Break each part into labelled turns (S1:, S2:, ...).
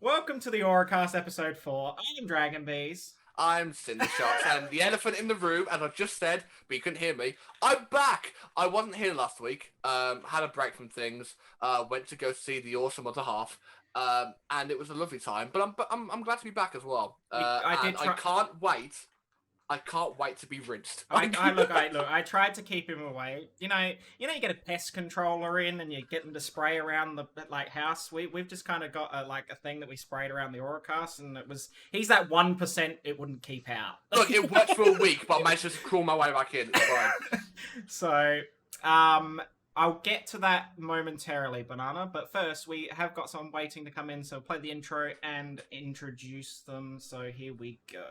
S1: Welcome to the AuraCast episode 4. I'm DragonBeaz.
S2: I'm Cindershots, and the elephant in the room, as I just said, but you couldn't hear me. I'm back! I wasn't here last week. Had a break from things. Went to go see the awesome other half. And it was a lovely time. But I'm glad to be back as well. I can't wait. I can't wait to be rinsed.
S1: I tried to keep him away. You get a pest controller in and you get them to spray around the house. We've just kind of got a thing that we sprayed around the AuraCast, and he's that 1% it wouldn't keep out.
S2: Look, it worked for a week, but I managed to crawl my way back in. It's fine.
S1: So, I'll get to that momentarily, Banana. But first, we have got someone waiting to come in, so play the intro and introduce them. So here we go.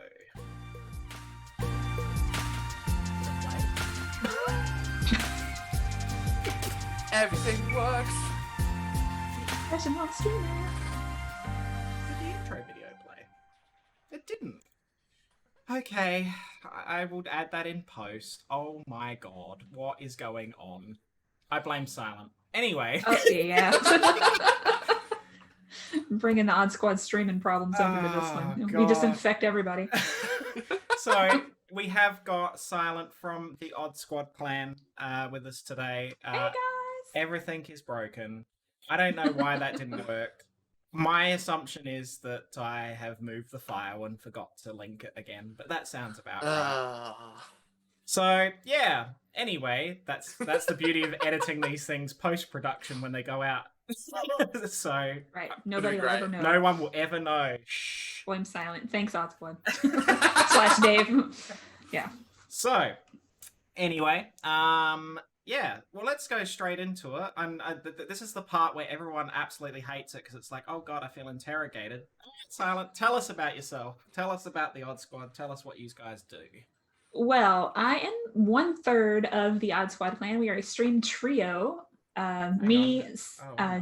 S2: Everything works.
S3: Question on streamer.
S1: Did the intro video play? It didn't. Okay, I will add that in post. Oh my god, what is going on? I blame Silent. Anyway.
S3: Oh, yeah. Bringing the Odd Squad streaming problems over to this one.
S1: God.
S3: We just infect everybody.
S1: So, we have got Silent from TheOddSquadClan with us today.
S3: Hey guys!
S1: Everything is broken. I don't know why that didn't work. My assumption is that I have moved the file and forgot to link it again, but that sounds about right. So, yeah. Anyway, that's the beauty of editing these things post-production when they go out. So,
S3: right, nobody will ever know.
S1: No one will ever know. Shh.
S3: Blame Silent. Thanks, Odd Squad. / Dave. Yeah.
S1: So, anyway, yeah, well, let's go straight into it. And this is the part where everyone absolutely hates it because it's like, oh god, I feel interrogated. Silent, tell us about yourself. Tell us about the Odd Squad. Tell us what you guys do.
S3: Well, I am 1/3 of the Odd Squad clan. We are a stream trio. Me,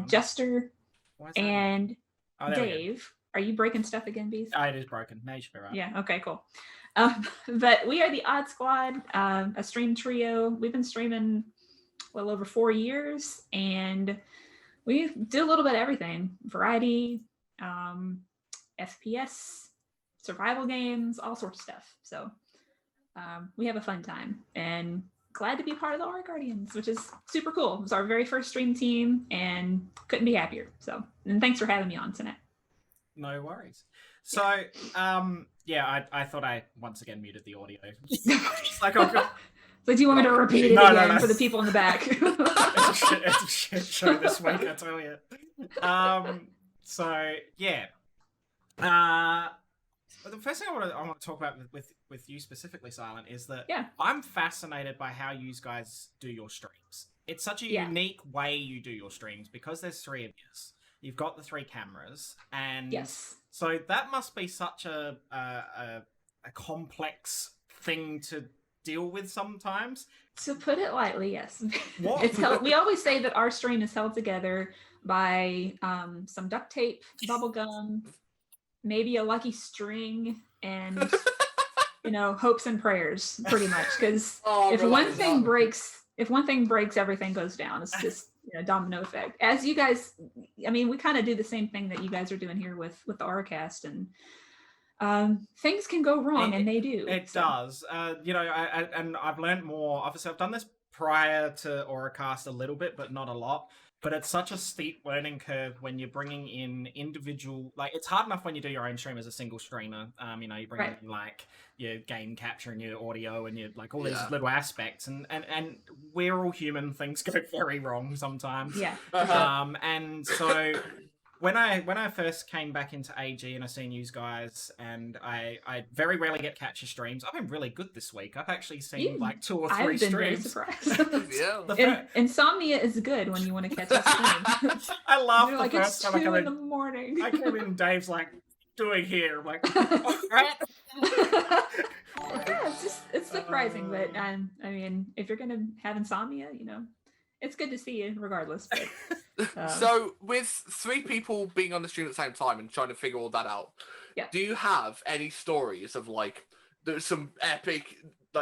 S3: Jester, and Dave. Are you breaking stuff again, Beast?
S1: It is broken. No, you should be right.
S3: Yeah, okay, cool. But we are the Odd Squad, a stream trio. We've been streaming well over 4 years, and we do a little bit of everything. Variety, FPS, survival games, all sorts of stuff. So we have a fun time, and glad to be part of the Aura Guardians, which is super cool. It was our very first stream team, and couldn't be happier. So, and thanks for having me on tonight.
S1: No worries. So, yeah, I thought I once again muted the audio. It's like, oh god.
S3: So do you want me to repeat it again for the people in the back?
S1: It's a shit show this week, I tell you. So, yeah. The first thing I want to talk about with you specifically, Silent, is that I'm fascinated by how you guys do your streams. It's such a unique way you do your streams because there's 3 of you. You've got the 3 cameras, and so that must be such a complex thing to deal with sometimes.
S3: To put it lightly, yes.
S1: What?
S3: It's we always say that our stream is held together by some duct tape, bubble gum, maybe a lucky string, and hopes and prayers, pretty much. Because if one thing breaks, everything goes down. It's just domino effect. As you guys, I mean, we kind of do the same thing that you guys are doing here with the AuraCast, and things can go wrong, and they do.
S1: It does. And I've learned more. Obviously, I've done this prior to AuraCast a little bit, but not a lot. But it's such a steep learning curve when you're bringing in individual... it's hard enough when you do your own stream as a single streamer. You bring in, your game capture and your audio and your, all these little aspects. And we're all human. Things go very wrong sometimes.
S3: Yeah.
S1: And so... When I first came back into AG and I seen you guys, and I very rarely get catch your streams. I've been really good this week. I've actually seen 2 or 3
S3: I've been
S1: streams.
S3: Very surprised. Insomnia is good when you want to catch a stream.
S1: I laugh
S3: the first time I come in. It's 2 in the morning.
S1: I come in and Dave's like, doing here? I'm like, all right.
S3: Yeah, it's surprising, but I mean, if you're gonna have insomnia, it's good to see you regardless. But,
S2: so with 3 people being on the stream at the same time and trying to figure all that out, do you have any stories of there's some epic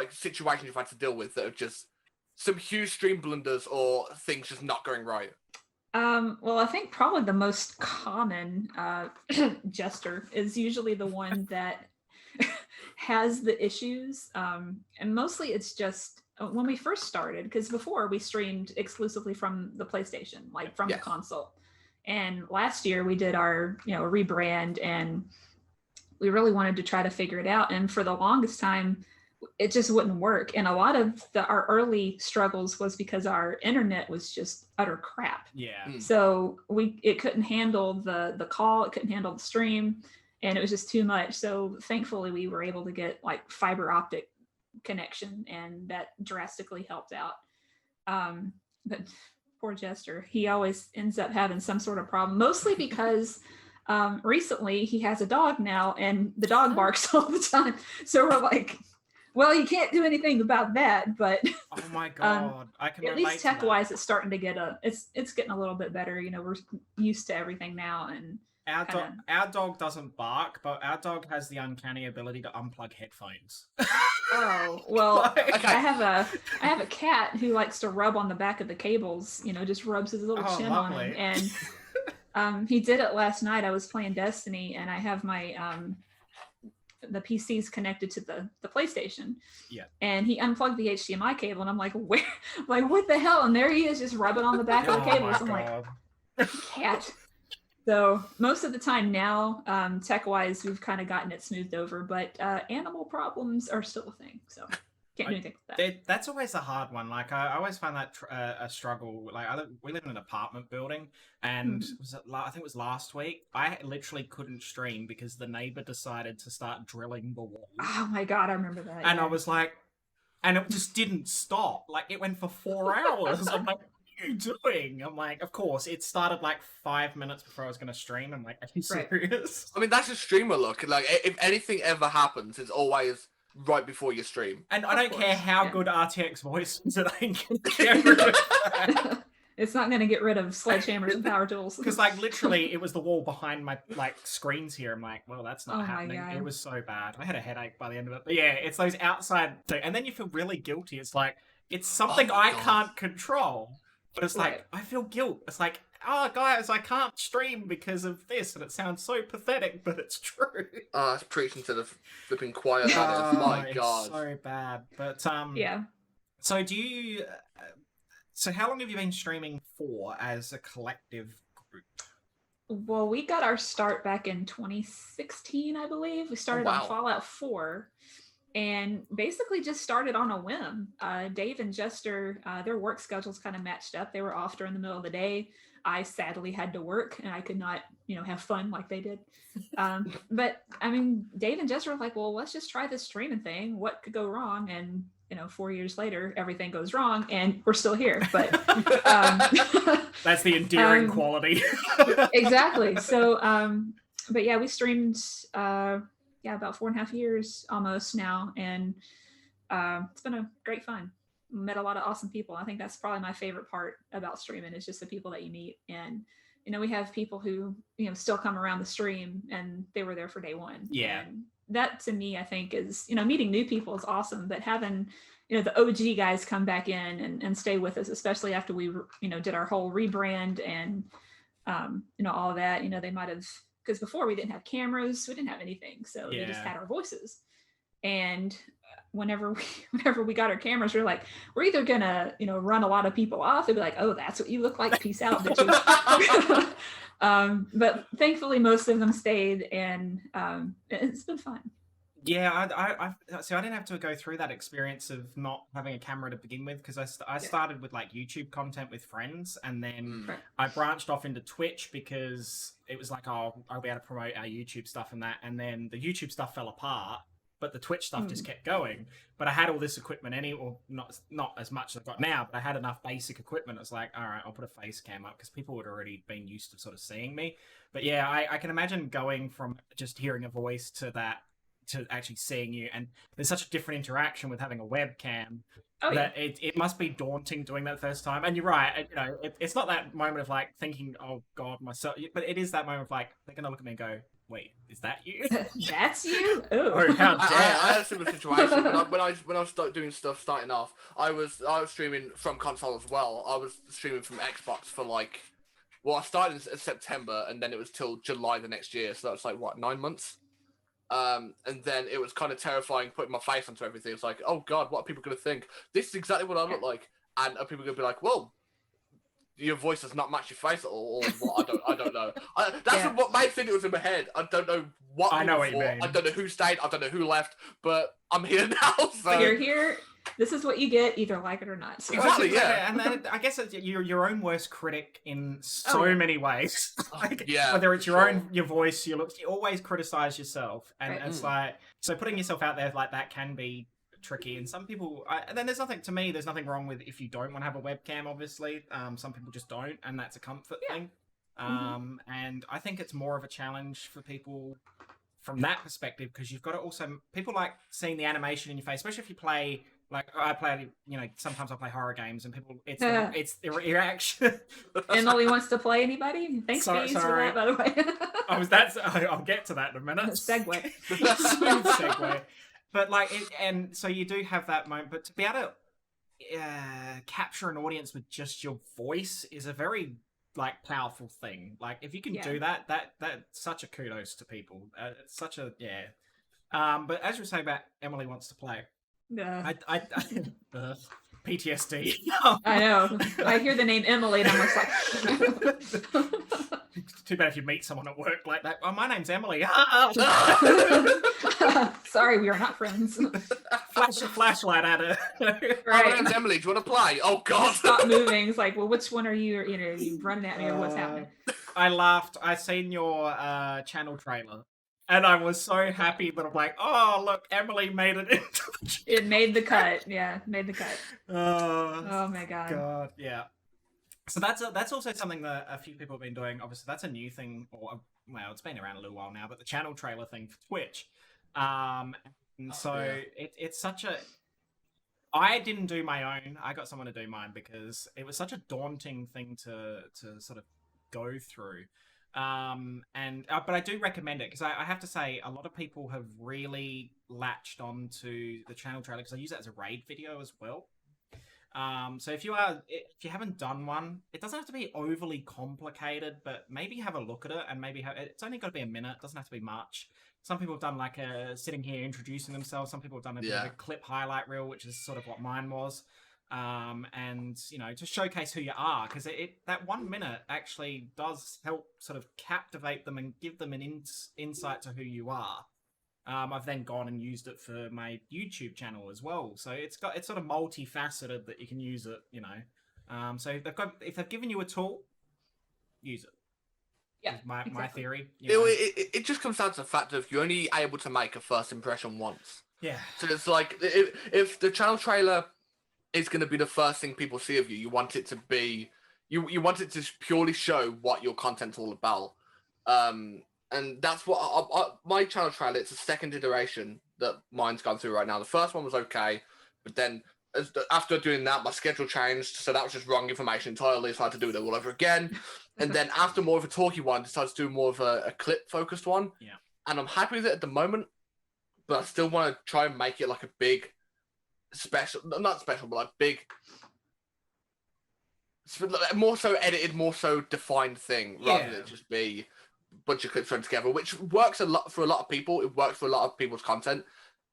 S2: situations you've had to deal with that are just some huge stream blunders or things just not going right?
S3: Well, I think probably the most common jester is usually the one that has the issues. And mostly it's just when we first started, because before we streamed exclusively from the PlayStation, like from the
S2: Yes.
S3: console. And last year we did our, rebrand, and we really wanted to try to figure it out. And for the longest time, it just wouldn't work. And a lot of our early struggles was because our internet was just utter crap.
S1: Yeah.
S3: So it couldn't handle the call, it couldn't handle the stream, and it was just too much. So thankfully we were able to get like fiber optic connection, and that drastically helped out. But poor Jester, he always ends up having some sort of problem, mostly because recently he has a dog now, and the dog barks all the time. So we're like, well, you can't do anything about that, but
S1: Oh my god, I can
S3: at
S1: relate
S3: least
S1: to that.
S3: tech-wise, it's starting to get it's getting a little bit better. We're used to everything now, and
S1: Our dog doesn't bark, but our dog has the uncanny ability to unplug headphones.
S3: oh well.
S2: Okay.
S3: I have a cat who likes to rub on the back of the cables. Just rubs his little chin on
S1: lovely.
S3: them, and he did it last night. I was playing Destiny, and I have my the PC's connected to the PlayStation.
S1: Yeah.
S3: And he unplugged the HDMI cable, and I'm like, where? Like, what the hell? And there he is, just rubbing on the back of the cables. I'm like, cat. So most of the time now, tech-wise, we've kind of gotten it smoothed over, but animal problems are still a thing. So can't do anything with that.
S1: That's always a hard one. Like I always find that a struggle. Like we live in an apartment building, and I think it was last week, I literally couldn't stream because the neighbor decided to start drilling the wall.
S3: Oh my god, I remember that.
S1: And I was like, and it just didn't stop. Like it went for 4 hours. I'm like, what are you doing? I'm like, of course, it started like 5 minutes before I was going to stream. I'm like, are you serious?
S2: I mean, that's a streamer look. Like, if anything ever happens, it's always right before your stream.
S1: And I don't care how good RTX voice is, that I can get rid of that.
S3: It's not going to get rid of sledgehammers and power tools.
S1: Because like literally it was the wall behind my screens here. I'm like, well, that's not happening. It was so bad. I had a headache by the end of it. But yeah, it's those outside and then you feel really guilty. It's like it's something I can't control. But it's like I feel guilt. It's like, oh guys, I can't stream because of this, and it sounds so pathetic, but it's true.
S2: It's preaching to the flipping choir. That is, my god,
S1: it's so bad. But
S3: yeah.
S1: So do you? So how long have you been streaming for as a collective group?
S3: Well, we got our start back in 2016, I believe. We started on Fallout 4, and basically just started on a whim. Dave and Jester, their work schedules kind of matched up. They were off during the middle of the day. I sadly had to work, and I could not, have fun like they did. But I mean, Dave and Jester were like, well, let's just try this streaming thing. What could go wrong? And 4 years later, everything goes wrong, and we're still here. But
S1: that's the endearing quality.
S3: Exactly. So, but yeah, we streamed, about 4.5 years almost now, and it's been a great fun. Met a lot of awesome people. I think that's probably my favorite part about streaming is just the people that you meet. And we have people who still come around the stream, and they were there for day one.
S1: Yeah.
S3: And that to me, I think is, meeting new people is awesome, but having, the OG guys come back in and stay with us, especially after we, did our whole rebrand and, all of that, they might've, because before we didn't have cameras, we didn't have anything. So they just had our voices. And whenever we got our cameras, we were like, we're either gonna, run a lot of people off. They'd be like, oh, that's what you look like. Peace out, bitches. But thankfully most of them stayed, and it's been fun.
S1: Yeah, so I didn't have to go through that experience of not having a camera to begin with, because I started with like YouTube content with friends, and then I branched off into Twitch because it was like, oh, I'll be able to promote our YouTube stuff and that, and then the YouTube stuff fell apart, but the Twitch stuff just kept going. But I had all this equipment or not as much as I've got now, but I had enough basic equipment. It's like, all right, I'll put a face cam up because people had already been used to sort of seeing me. But yeah, I can imagine going from just hearing a voice to actually seeing you, and there's such a different interaction with having a webcam that it must be daunting doing that first time. And you're right, it's not that moment of like thinking, oh god, myself, but it is that moment of like they're gonna look at me and go, wait, is that you?
S3: That's you?
S1: Oh, how dare!
S2: I had a similar situation when I was doing stuff starting off. I was streaming from console as well. I was streaming from Xbox for like Well, I started in September, and then it was till July the next year. So that was like what, 9 months. And then it was kind of terrifying putting my face onto everything. It's like, oh god, what are people going to think? This is exactly what I look like, and are people going to be like, well, your voice does not match your face at all, or what? I don't know. That's what my thing was in my head. I don't know what.
S1: I know what you mean.
S2: I don't know who stayed. I don't know who left. But I'm here now. So.
S3: But you're here. This is what you get, either like it or not. So.
S2: Exactly. Yeah.
S1: And then I guess you're your own worst critic in so many ways. Like, whether it's your voice, your looks, you always criticize yourself, and it's like, so putting yourself out there like that can be tricky. And some people, and then there's nothing wrong with if you don't want to have a webcam, obviously. Some people just don't, and that's a comfort thing. And I think it's more of a challenge for people from that perspective, because you've got to also, people like seeing the animation in your face, especially if you play, like I play, sometimes I play horror games, and people, it's the reaction.
S3: Emily wants to play anybody? Thanks, Beaz, for that, by the way.
S1: I'll get to that in a minute.
S3: Segue.
S1: Smooth segue. But and so you do have that moment, but to be able to capture an audience with just your voice is a very powerful thing. Like if you can do that's such a kudos to people. It's such a But as you were saying about Emily wants to play, I PTSD.
S3: I know. I hear the name Emily, and I'm just like.
S1: Too bad if you meet someone at work like that. Oh, my name's Emily.
S3: Sorry, we are not friends.
S1: Flash a flashlight at her.
S3: Right.
S2: My name's Emily. Do you want to play? Oh God!
S3: Stop moving. It's like, well, which one are you? Are you running at me, or what's happening?
S1: I laughed. I seen your channel trailer, and I was so happy that I'm like, oh look, Emily made it into the channel.
S3: It made the cut. Yeah, made the cut.
S1: Oh
S3: my God.
S1: God, yeah. So that's also something that a few people have been doing. Obviously, that's a new thing, it's been around a little while now. But the channel trailer thing for Twitch, it's such a. I didn't do my own. I got someone to do mine because it was such a daunting thing to sort of go through. But I do recommend it because I have to say a lot of people have really latched onto the channel trailer because I use it as a raid video as well. So if you haven't done one, it doesn't have to be overly complicated, but maybe have a look at it and it's only got to be a minute. It doesn't have to be much. Some people have done like sitting here introducing themselves. Some people have done a bit of a clip highlight reel, which is sort of what mine was. And to showcase who you are, because that 1 minute actually does help sort of captivate them and give them an insight to who you are. I've then gone and used it for my YouTube channel as well. So it's sort of multifaceted that you can use it, So if they've given you a tool, use it.
S3: Yeah,
S1: my theory.
S2: It just comes down to the fact of you're only able to make a first impression once.
S1: Yeah.
S2: So it's like if the channel trailer is going to be the first thing people see of you, you want it to be you want it to purely show what your content's all about. And that's what my channel trailer, it's a second iteration that mine's gone through right now. The first one was okay, but then after doing that, my schedule changed, so that was just wrong information entirely, so I had to do it all over again. And then after more of a talky one, I decided to do more of a clip-focused one.
S1: Yeah. And
S2: I'm happy with it at the moment, but I still want to try and make it like a big, not special, but like big, more so edited, more so defined thing, rather than just be bunch of clips thrown together, which works a lot for a lot of people. It works for a lot of people's content.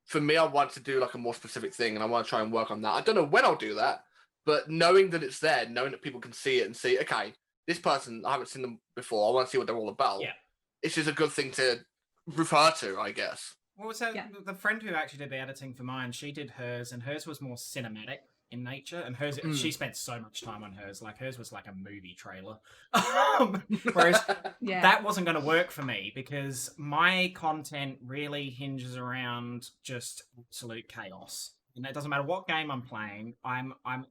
S2: For me, I want to do like a more specific thing, and I want to try and work on that. I don't know when I'll do that, but knowing that it's there, knowing that people can see it and see, okay, this person, I haven't seen them before, I want to see what they're all about.
S1: Yeah. It's
S2: just a good thing to refer to, I guess.
S1: Well, so the friend who actually did the editing for mine, she did hers, and hers was more cinematic in nature, and hers she spent so much time on hers. Like hers was like a movie trailer, whereas that wasn't going to work for me because my content really hinges around just absolute chaos. And it doesn't matter what game I'm playing, I'm a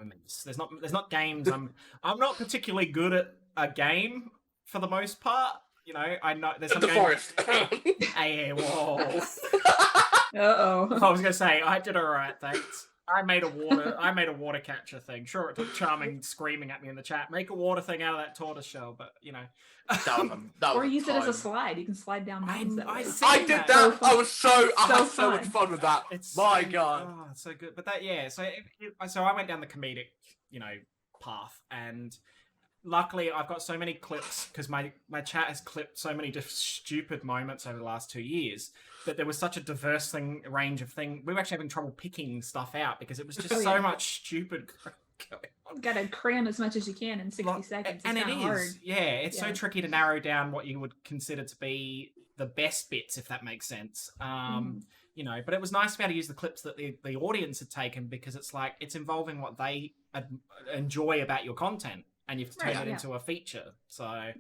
S1: mess. There's not games I'm not particularly good at a game for the most part. I know there's some
S2: the forest.
S1: Hey, whoa.
S3: Uh-oh.
S1: I was gonna say I did all right, thanks. I made a water catcher thing. Sure, it took Charming screaming at me in the chat. Make a water thing out of that tortoise shell, but
S3: or use it as a slide. You can slide down mountains.
S2: I did that. I had so much fun with that. My God.
S1: Oh, it's so good. But so I went down the comedic, path, and luckily I've got so many clips because my chat has clipped so many stupid moments over the last 2 years that there was such a diverse range of things. We were actually having trouble picking stuff out because it was just so much stupid going on.
S3: Got to cram as much as you can in 60 seconds. It's
S1: and it
S3: kinda hard.
S1: is, it's so tricky to narrow down what you would consider to be the best bits, if that makes sense. You know, but it was nice to be able to use the clips that the audience had taken because it's like it's involving what they enjoy about your content, and you've turned it into a feature. So,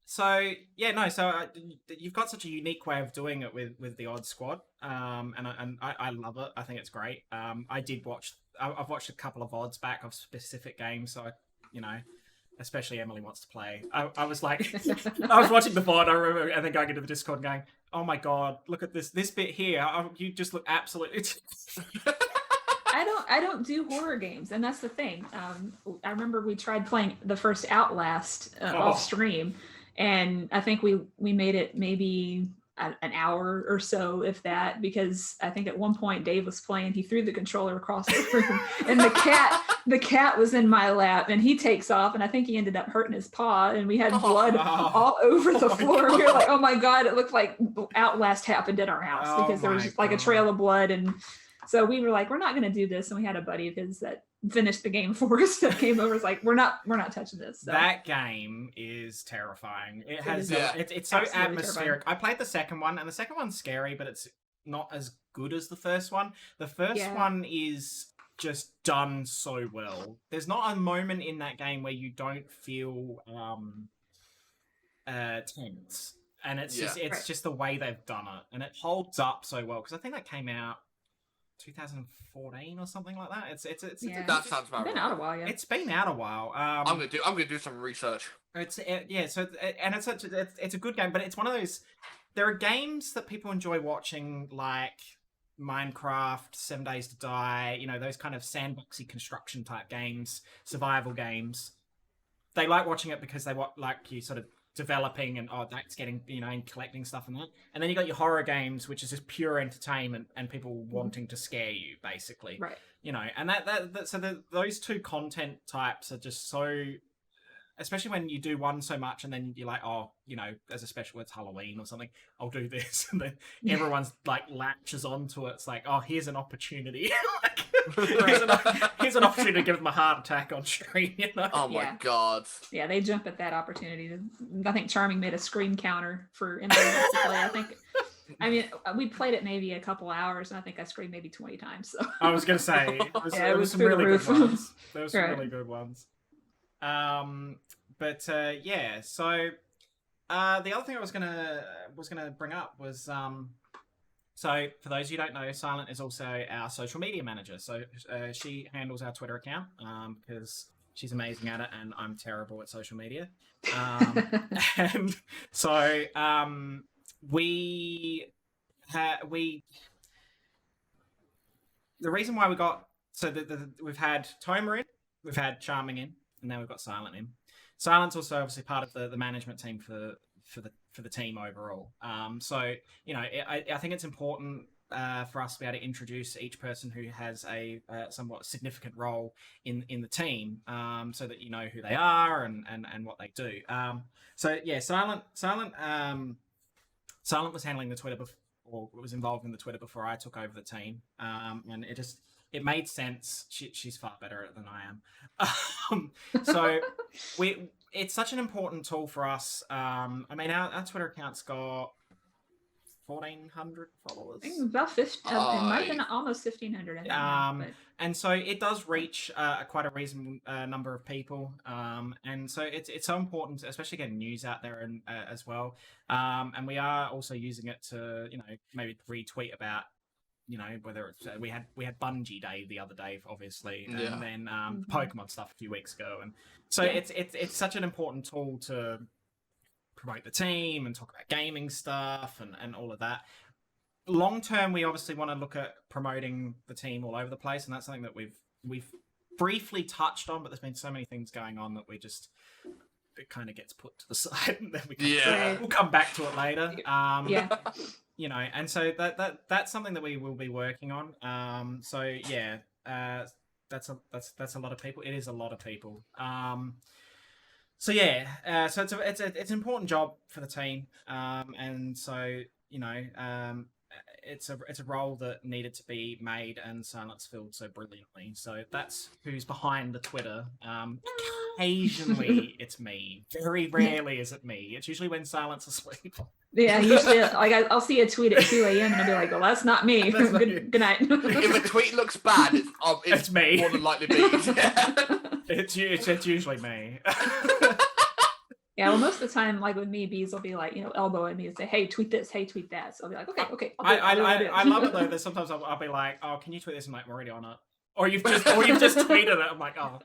S1: So you've got such a unique way of doing it with the Odd Squad, and I love it. I think it's great. I've watched a couple of odds back of specific games, so especially Emily wants to play. I was like, I was watching the VOD, I remember, and then going into the Discord and going, oh my god, look at this bit here. You just look absolutely.
S3: I don't do horror games, and that's the thing. I remember we tried playing the first Outlast off stream, and I think we made it maybe an hour or so, if that, because I think at one point Dave was playing, he threw the controller across the room, and the cat was in my lap, and he takes off, and I think he ended up hurting his paw, and we had blood all over the floor. We were like, oh my god, it looked like Outlast happened at our house because there was just like a trail of blood. And so we were like, we're not going to do this. And we had a buddy of his that finished the game for us that came over. Was like, we're not touching this. So.
S1: That game is terrifying. It's so atmospheric. Terrifying. I played the second one, and the second one's scary, but it's not as good as the first one. The first one is just done so well. There's not a moment in that game where you don't feel tense. And it's just the way they've done it. And it holds up so well. Because I think that came out 2014 or something like that. That
S2: sounds about right.
S3: Been out a while,
S1: It's been out a while.
S2: I'm gonna do some research.
S1: It's a good game, but it's one of those. There are games that people enjoy watching, like Minecraft, 7 Days to Die. Those kind of sandboxy construction type games, survival games. They like watching it because they like you sort of developing and that's getting and collecting stuff and that, and then you got your horror games, which is just pure entertainment and people wanting to scare you, basically,
S3: right?
S1: And those two content types are just so, especially when you do one so much and then you're like, as a special, it's Halloween or something, I'll do this, and then everyone's like latches onto it. It's like, here's an opportunity. Here's an opportunity to give them a heart attack on stream.
S2: Oh my god.
S3: Yeah, they jump at that opportunity. I think Charming made a screen counter for Emily to play. We played it maybe a couple hours, and I think I screamed maybe 20 times. So
S1: I was gonna say it was some really good ones. There were some really good ones. So the other thing I was gonna bring up was so for those who don't know, Silent is also our social media manager. So she handles our Twitter account because she's amazing at it, and I'm terrible at social media. And so the reason why we got we've had Tomer in, we've had Charming in, and now we've got Silent in. Silent's also obviously part of the management team for the team overall. I think it's important for us to be able to introduce each person who has a somewhat significant role in the team, so that you know who they are and what they do. Silent was handling the Twitter or was involved in the Twitter before I took over the team, and it made sense. She's far better at it than I am. It's such an important tool for us. Our Twitter account's got 1,400 followers.
S3: I think about 50. It might have been almost 1,500.
S1: And so it does reach quite a reasonable number of people. And so it's so important, especially getting news out there and as well. And we are also using it to maybe retweet about. Whether it's we had Bungie Day the other day, obviously, and then Pokemon stuff a few weeks ago, and so it's such an important tool to promote the team and talk about gaming stuff and all of that. Long term, we obviously want to look at promoting the team all over the place, and that's something that we've briefly touched on, but there's been so many things going on that it kind of gets put to the side, and then we'll come back to it later. And so that's something that we will be working on. that's a lot of people. It is a lot of people. So yeah, so it's an important job for the team, and so it's a role that needed to be made, and Silence filled so brilliantly. So that's who's behind the Twitter. Occasionally it's me. Very rarely is it me. It's usually when Silence is asleep.
S3: Yeah, usually like I'll see a tweet at 2 a.m. and I'll be like, well, that's not me.
S1: That's not you.
S3: Good night.
S2: If a tweet looks bad, it's
S1: me.
S2: more than likely Beaz.
S1: It's usually me.
S3: Yeah, well, most of the time, like with me, Beaz will be like, elbowing me and say, "Hey, tweet this. Hey, tweet that." So I'll be like, "Okay."
S1: I love it though. That sometimes I'll be like, "Oh, can you tweet this?" I'm like, "I'm already on it." Or you've just tweeted it. I'm like, "Oh,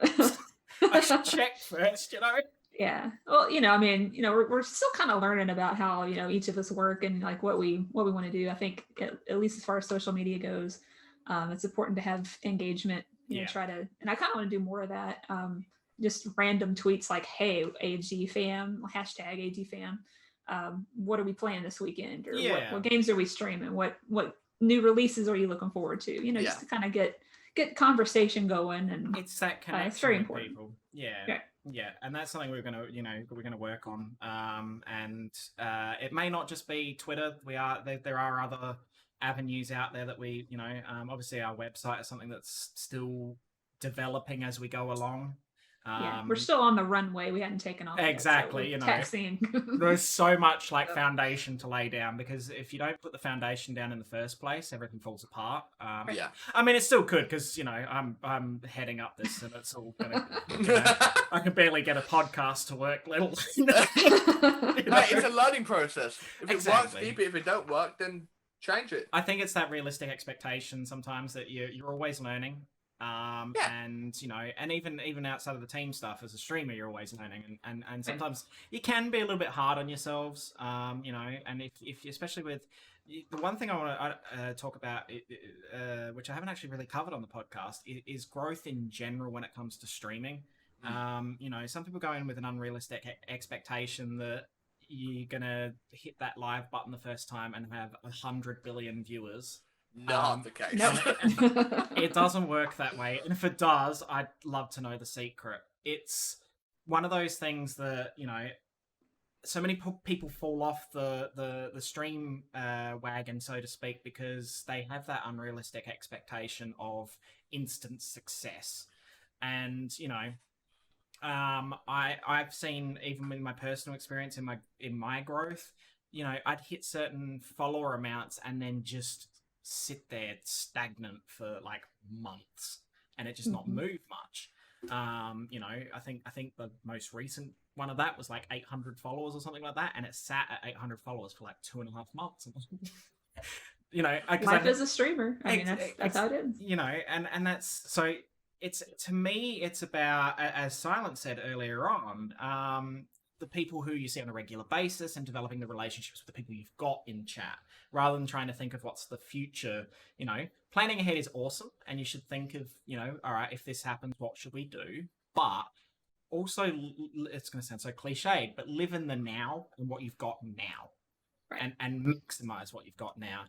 S1: I should check first,"
S3: Yeah. Well, we're still kind of learning about how each of us work and like what we want to do. I think at least as far as social media goes, it's important to have engagement. Try to, and I kind of want to do more of that. Just random tweets like, "Hey, AG fam, hashtag AG fam, what are we playing this weekend? Or what games are we streaming? What new releases are you looking forward to?" Just to kind of get conversation going, and
S1: it's that connection
S3: it's very
S1: with
S3: important.
S1: people. Yeah, and that's something we're gonna work on. And it may not just be Twitter. There are other avenues out there that we obviously our website is something that's still developing as we go along.
S3: We're still on the runway. We hadn't taken off.
S1: Exactly.
S3: Yet, so taxiing.
S1: There's so much like foundation to lay down, because if you don't put the foundation down in the first place, everything falls apart. I mean, it still could, because I'm heading up this, and it's all gonna. I can barely get a podcast to work. Little.
S2: It's a learning process. If it works, keep it. If it don't work, then change it.
S1: I think it's that realistic expectation sometimes that you're always learning. And and even outside of the team stuff, as a streamer, you're always learning, and sometimes you can be a little bit hard on yourselves, and if especially with the one thing I want to talk about, which I haven't actually really covered on the podcast, is growth in general when it comes to streaming. Some people go in with an unrealistic expectation that you're gonna hit that live button the first time and have 100 billion viewers.
S2: Not the case.
S1: It doesn't work that way. And if it does, I'd love to know the secret. It's one of those things that, so many people fall off the stream wagon, so to speak, because they have that unrealistic expectation of instant success. And, I've seen, even in my personal experience, in my growth, I'd hit certain follower amounts and then just sit there stagnant for like months, and it just not move much. I think the most recent one of that was like 800 followers or something like that, and it sat at 800 followers for like 2.5 months.
S3: Life as a streamer. I mean, that's how it is.
S1: And that's so. It's, to me, it's about, as Silence said earlier on, the people who you see on a regular basis and developing the relationships with the people you've got in chat, rather than trying to think of what's the future. Planning ahead is awesome, and you should think of, all right, if this happens, what should we do? But also, it's going to sound so cliched, but live in the now and what you've got now, right, and maximize what you've got now.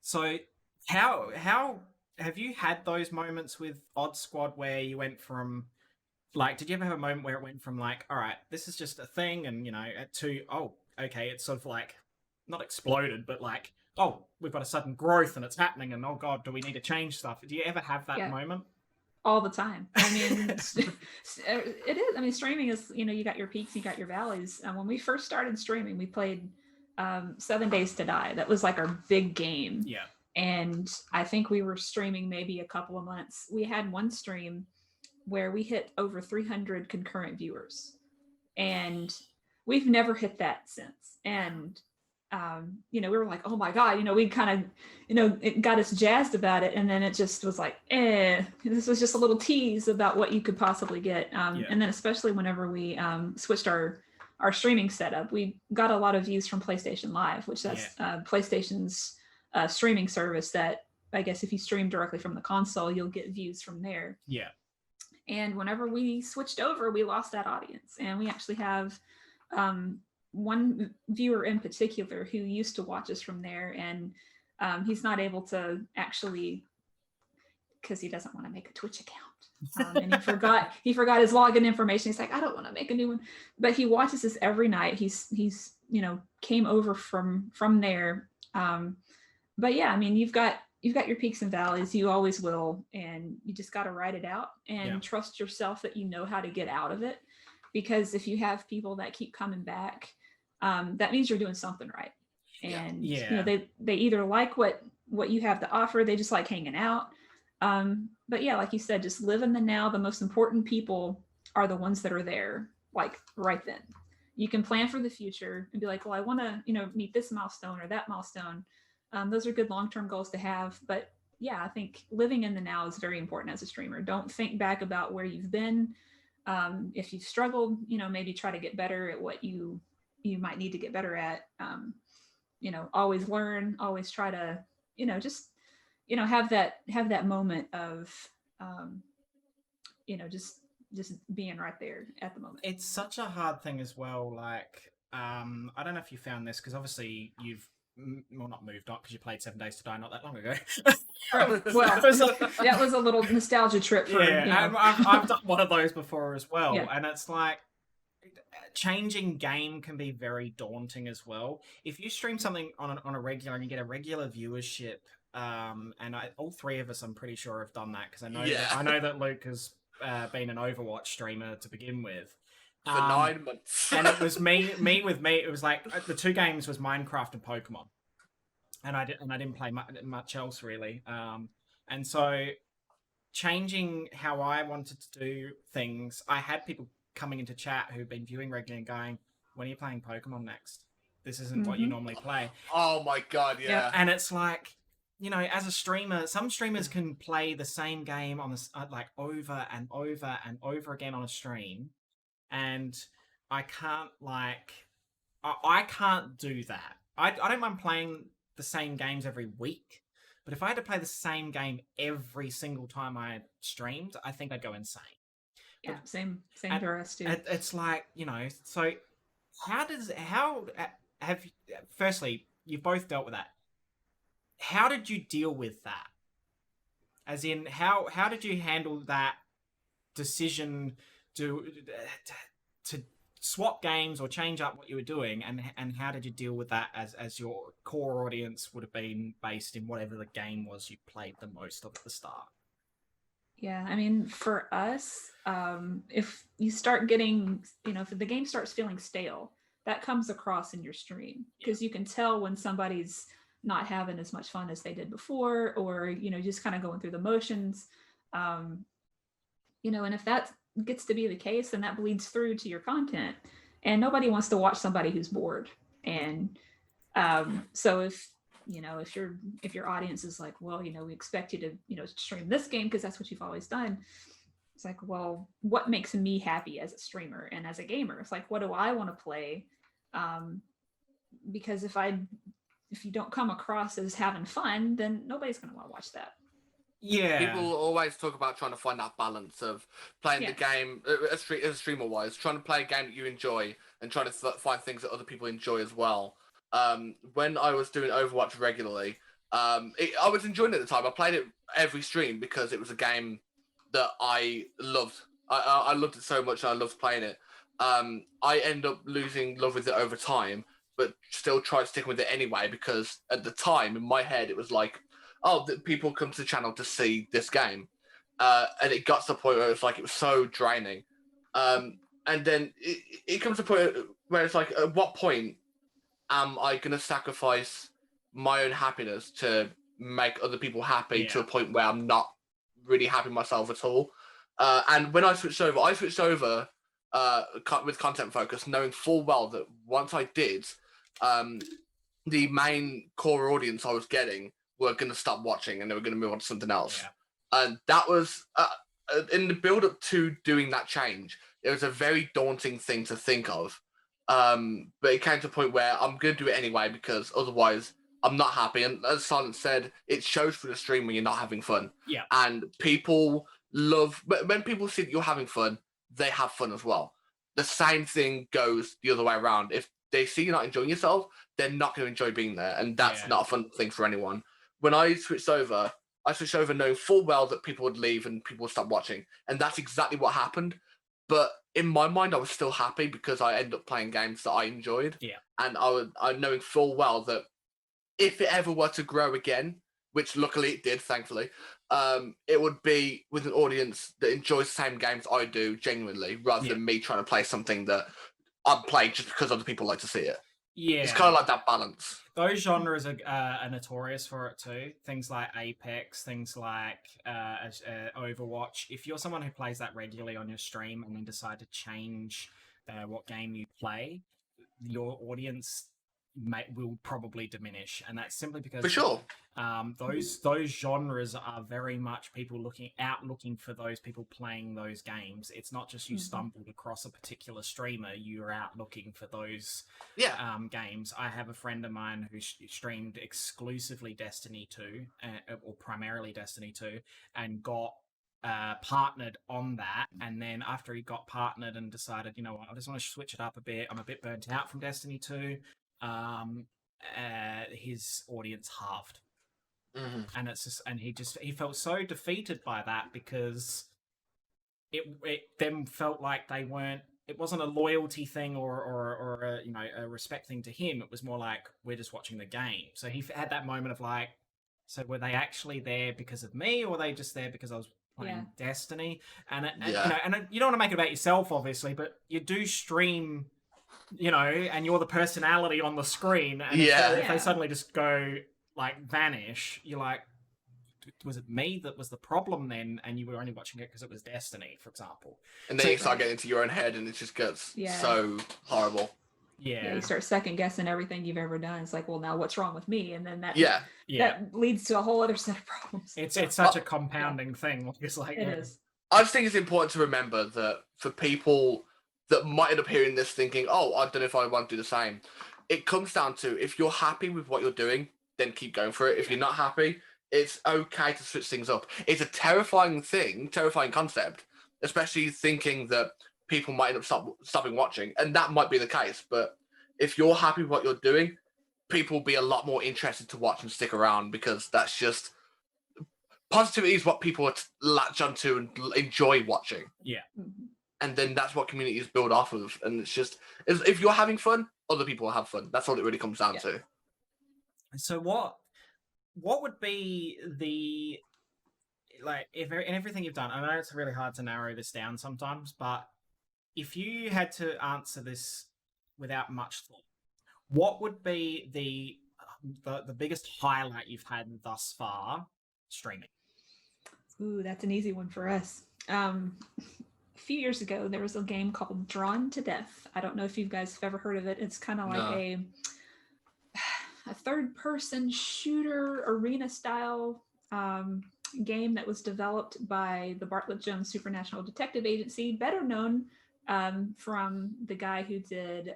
S1: So how have you had those moments with Odd Squad where you went from, like, did you ever have a moment where it went from like, all right, this is just a thing, and to, oh, okay, it's sort of like not exploded, but like, oh, we've got a sudden growth and it's happening, and oh god, do we need to change stuff? Do you ever have that moment?
S3: All the time. I mean, it is. I mean, streaming is, you got your peaks, you got your valleys. When we first started streaming, we played 7 Days to Die. That was like our big game.
S1: Yeah.
S3: And I think we were streaming maybe a couple of months. We had one stream where we hit over 300 concurrent viewers, and we've never hit that since. And we were like, oh my god, we kind of, it got us jazzed about it, and then it just was like, this was just a little tease about what you could possibly get. And then especially whenever we switched our streaming setup, we got a lot of views from PlayStation Live, which that's PlayStation's streaming service that, I guess, if you stream directly from the console, you'll get views from there.
S1: Yeah.
S3: And whenever we switched over, we lost that audience. And we actually have one viewer in particular who used to watch us from there, and he's not able to actually, because he doesn't want to make a Twitch account. And he forgot his login information. He's like, I don't want to make a new one. But he watches this every night. He's came over from there. But yeah, I mean, you've got your peaks and valleys. You always will, and you just got to ride it out and trust yourself that you know how to get out of it. Because if you have people that keep coming back, that means you're doing something right. And they either like what you have to offer, they just like hanging out. But yeah, like you said, just live in the now. The most important people are the ones that are there, like right then. You can plan for the future and be like, well, I want to, meet this milestone or that milestone. Those are good long-term goals to have. But yeah, I think living in the now is very important as a streamer. Don't think back about where you've been. If you've struggled, maybe try to get better at what you might need to get better at. Always learn, always try to, just, have that moment of, just being right there at the moment.
S1: It's such a hard thing as well. Like, I don't know if you found this, because obviously you've not moved on because you played 7 Days to Die not that long ago.
S3: Well, that was a little nostalgia trip for
S1: I've done one of those before as well.
S3: Yeah.
S1: And it's like, changing game can be very daunting as well. If you stream something on a regular and you get a regular viewership, and all three of us, I'm pretty sure, have done that, because I know that Luke has been an Overwatch streamer to begin with.
S2: For 9 months.
S1: And it was me. It was like the two games was Minecraft and Pokemon, and I didn't play much else really. And so changing how I wanted to do things, I had people coming into chat who've been viewing regularly and going, "When are you playing Pokemon next? This isn't what you normally play."
S2: Oh my god, yeah.
S1: And it's like, as a streamer, some streamers can play the same game on this like over and over and over again on a stream. And I can't I can't do that. I don't mind playing the same games every week, but if I had to play the same game every single time I streamed, I think I'd go insane.
S3: Yeah, same for us too.
S1: It's like, so firstly, you've both dealt with that. How did you deal with that? As in, how did you handle that decision to swap games or change up what you were doing, and how did you deal with that as your core audience would have been based in whatever the game was you played the most of at the start?
S3: Yeah, I mean, for us, if you start getting, if the game starts feeling stale, that comes across in your stream, because you can tell when somebody's not having as much fun as they did before, or, just kind of going through the motions. And if that gets to be the case, then that bleeds through to your content, and nobody wants to watch somebody who's bored. And so if your audience is like, well, we expect you to stream this game because that's what you've always done, it's like, well, what makes me happy as a streamer and as a gamer? It's like, what do I want to play? Because if you don't come across as having fun, then nobody's going to want to watch that.
S1: Yeah.
S2: People always talk about trying to find that balance of playing the game, as a streamer-wise, trying to play a game that you enjoy and trying to find things that other people enjoy as well. When I was doing Overwatch regularly, I was enjoying it at the time. I played it every stream because it was a game that I loved. I loved it so much and I loved playing it. I end up losing love with it over time, but still tried sticking with it anyway, because at the time, in my head, it was like, oh, people come to the channel to see this game. And it got to the point where it was like, it was so draining. And then it comes to a point where it's like, at what point am I going to sacrifice my own happiness to make other people happy to a point where I'm not really happy myself at all? And when I switched over with content focus, knowing full well that once I did, the main core audience I was getting were going to stop watching and they were going to move on to something else. Yeah. And that was, in the build-up to doing that change, it was a very daunting thing to think of. But it came to a point where I'm going to do it anyway, because otherwise I'm not happy. And as Silent said, it shows through the stream when you're not having fun.
S1: Yeah.
S2: And people love, but when people see that you're having fun, they have fun as well. The same thing goes the other way around. If they see you're not enjoying yourself, they're not going to enjoy being there. And that's not a fun thing for anyone. When I switched over, I switched over knowing full well that people would leave and people would stop watching. And that's exactly what happened. But in my mind, I was still happy because I ended up playing games that I enjoyed.
S1: Yeah.
S2: And I'm knowing full well that if it ever were to grow again, which luckily it did, thankfully, it would be with an audience that enjoys the same games I do genuinely, rather than me trying to play something that I'm playing just because other people like to see it.
S1: Yeah.
S2: It's kind of like that balance.
S1: Those genres are notorious for it too. Things like Apex, things like Overwatch. If you're someone who plays that regularly on your stream and then decide to change what game you play, your audience will probably diminish, and that's simply because
S2: For sure.
S1: Those genres are very much people looking for those people playing those games. It's not just you stumbled across a particular streamer, you're out looking for those games. I have a friend of mine who streamed exclusively Destiny 2 or primarily Destiny 2 and got partnered on that, and then after he got partnered and decided, you know what, I just want to switch it up a bit, I'm a bit burnt out from Destiny 2, his audience halved. And it's just, and he felt so defeated by that because it then felt like they weren't. It wasn't a loyalty thing or a respect thing to him. It was more like, we're just watching the game. So he had that moment of like, so were they actually there because of me, or were they just there because I was playing Destiny? And you don't want to make it about yourself, obviously, but you do stream, and you're the personality on the screen. And if they suddenly just go like vanish, you're like, was it me that was the problem then, and you were only watching it because it was Destiny, for example?
S2: And then you start getting into your own head, and it just gets so horrible.
S3: Yeah, you start second guessing everything you've ever done. It's like, well, now what's wrong with me? And then that leads to a whole other set of problems.
S1: It's such a compounding thing. It's like
S3: it is.
S2: I just think it's important to remember that for people that might end up hearing this thinking, oh, I don't know if I want to do the same, it comes down to, if you're happy with what you're doing, then keep going for it. If you're not happy, it's okay to switch things up. It's a terrifying concept, especially thinking that people might end up stopping watching, and that might be the case. But if you're happy with what you're doing, people will be a lot more interested to watch and stick around, because that's just positivity is what people latch onto and enjoy watching.
S1: Yeah.
S2: And then that's what communities build off of. And it's just, if you're having fun, other people will have fun. That's all it really comes down to.
S1: So what would be the, like, in everything you've done, I know it's really hard to narrow this down sometimes, but if you had to answer this without much thought, what would be the biggest highlight you've had thus far streaming?
S3: Ooh, that's an easy one for us. A few years ago, there was a game called Drawn to Death. I don't know if you guys have ever heard of it. It's kind of like a third-person shooter arena style game that was developed by the Bartlett Jones Supernatural Detective Agency, better known from the guy who did,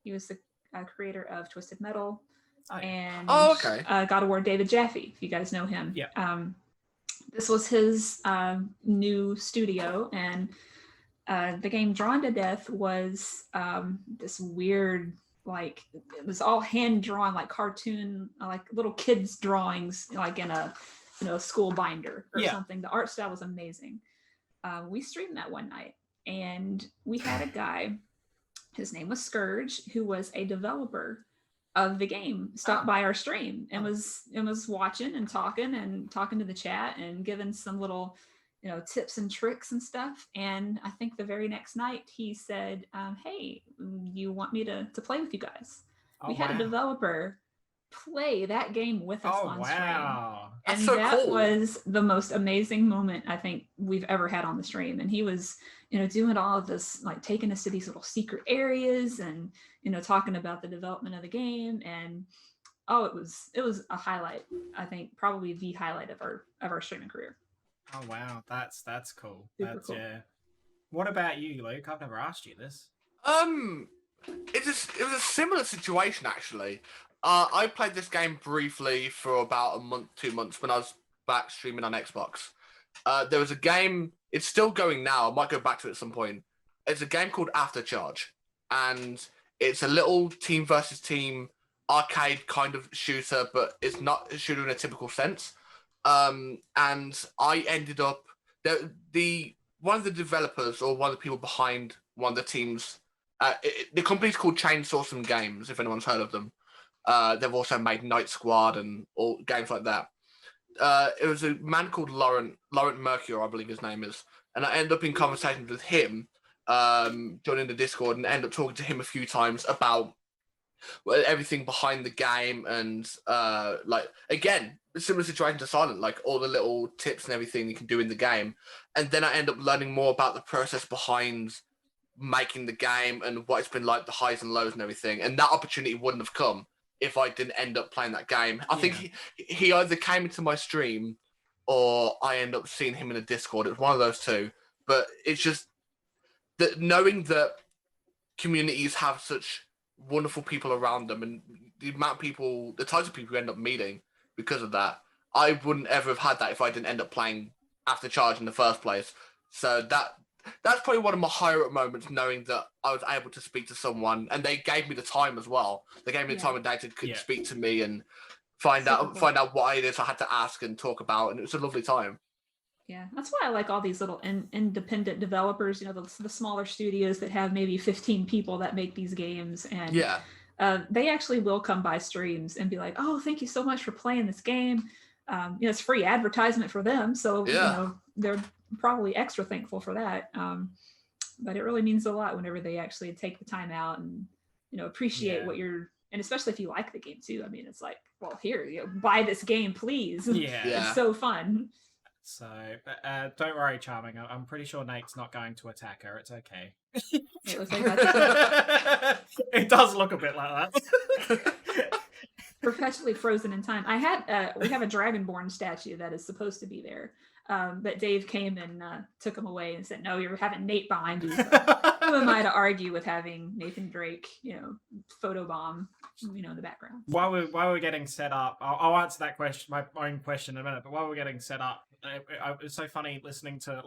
S3: he was the creator of Twisted Metal and God of War, David Jaffe, if you guys know him.
S1: Yeah.
S3: This was his new studio, and the game Drawn to Death was this weird, like, it was all hand drawn, like cartoon, like little kids drawings, like in a school binder or something. The art style was amazing. We streamed that one night, and we had a guy, his name was Scourge, who was a developer of the game, stopped by our stream and was watching and talking to the chat and giving some little tips and tricks and stuff. And I think the very next night he said, hey, you want me to play with you guys? We had a developer play that game with us on stream.
S2: That's
S3: and
S2: so
S3: that
S2: cool.
S3: was the most amazing moment I think we've ever had on the stream. And he was doing all of this, like taking us to these little secret areas and talking about the development of the game. And it was a highlight. I think probably the highlight of our streaming career.
S1: Oh wow, that's cool.
S3: Super cool.
S1: Yeah. What about you, Luke? I've never asked you this.
S2: It was a similar situation actually. I played this game briefly for about a month, 2 months when I was back streaming on Xbox. There was a game, it's still going now, I might go back to it at some point. It's a game called Aftercharge, and it's a little team versus team arcade kind of shooter, but it's not a shooter in a typical sense. and I ended up one of the developers or one of the people behind one of the teams. The company's called Chainsaw Games. If anyone's heard of them, they've also made Night Squad and all games like that. It was a man called Laurent Mercure, I believe his name is, and I ended up in conversations with him, joining the Discord, and ended up talking to him a few times about everything behind the game, and like, again, similar situation to Silent, like all the little tips and everything you can do in the game. And then I end up learning more about the process behind making the game and what it's been like, the highs and lows and everything. And that opportunity wouldn't have come if I didn't end up playing that game. I think he either came into my stream or I end up seeing him in a Discord. It was one of those two. But it's just that knowing that communities have such wonderful people around them, and the amount of people, the types of people you end up meeting because of that, I wouldn't ever have had that if I didn't end up playing After Charge in the first place. So that's probably one of my higher moments, knowing that I was able to speak to someone, and they gave me the time as well. They gave me the time of day to speak to me and find out what it is I had to ask and talk about, and it was a lovely time.
S3: Yeah, that's why I like all these little independent developers, the smaller studios that have maybe 15 people that make these games. And they actually will come by streams and be like, oh, thank you so much for playing this game. It's free advertisement for them. So, they're probably extra thankful for that. But it really means a lot whenever they actually take the time out and, appreciate what you're, and especially if you like the game too. I mean, it's like, well, here, buy this game, please.
S1: Yeah.
S3: It's so fun.
S1: So, don't worry, Charming. I'm pretty sure Nate's not going to attack her. It's okay.
S3: It looks like that's
S1: it does look a bit like that.
S3: Perpetually frozen in time. We have a Dragonborn statue that is supposed to be there, but Dave came and took him away and said, "No, you're having Nate behind you." So who am I to argue with having Nathan Drake, photobomb, in the background?
S1: While we're getting set up, I'll answer that question, my own question in a minute. But while we're getting set up, it was so funny listening to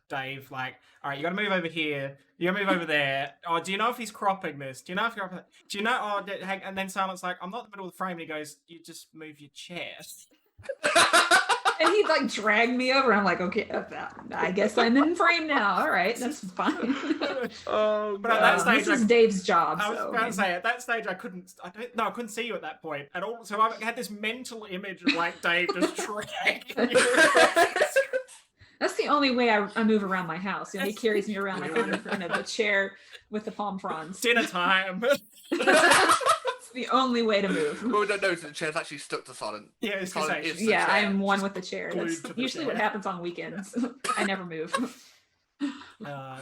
S1: Dave, all right, you got to move over here, you got to move over there. Oh, do you know if he's cropping this? Do you know if you're? Do you know? Oh, and then Silent's like, I'm not in the middle of the frame. And he goes, you just move your chair.
S3: And he'd dragged me over. I'm like, okay, I guess I'm in frame now. All right, that's fine.
S1: But at that stage,
S3: this is Dave's job.
S1: I was about to say, at that stage, I couldn't see you at that point at all. So I had this mental image of Dave just dragging you.
S3: That's the only way I move around my house. He carries me around on in front of a chair with the palm fronds.
S1: Dinner time.
S3: The only way to move.
S2: Well, we don't know, the chair's actually stuck to Silent.
S1: Yeah,
S3: I am one with the chair. That's usually what happens on weekends. I never move.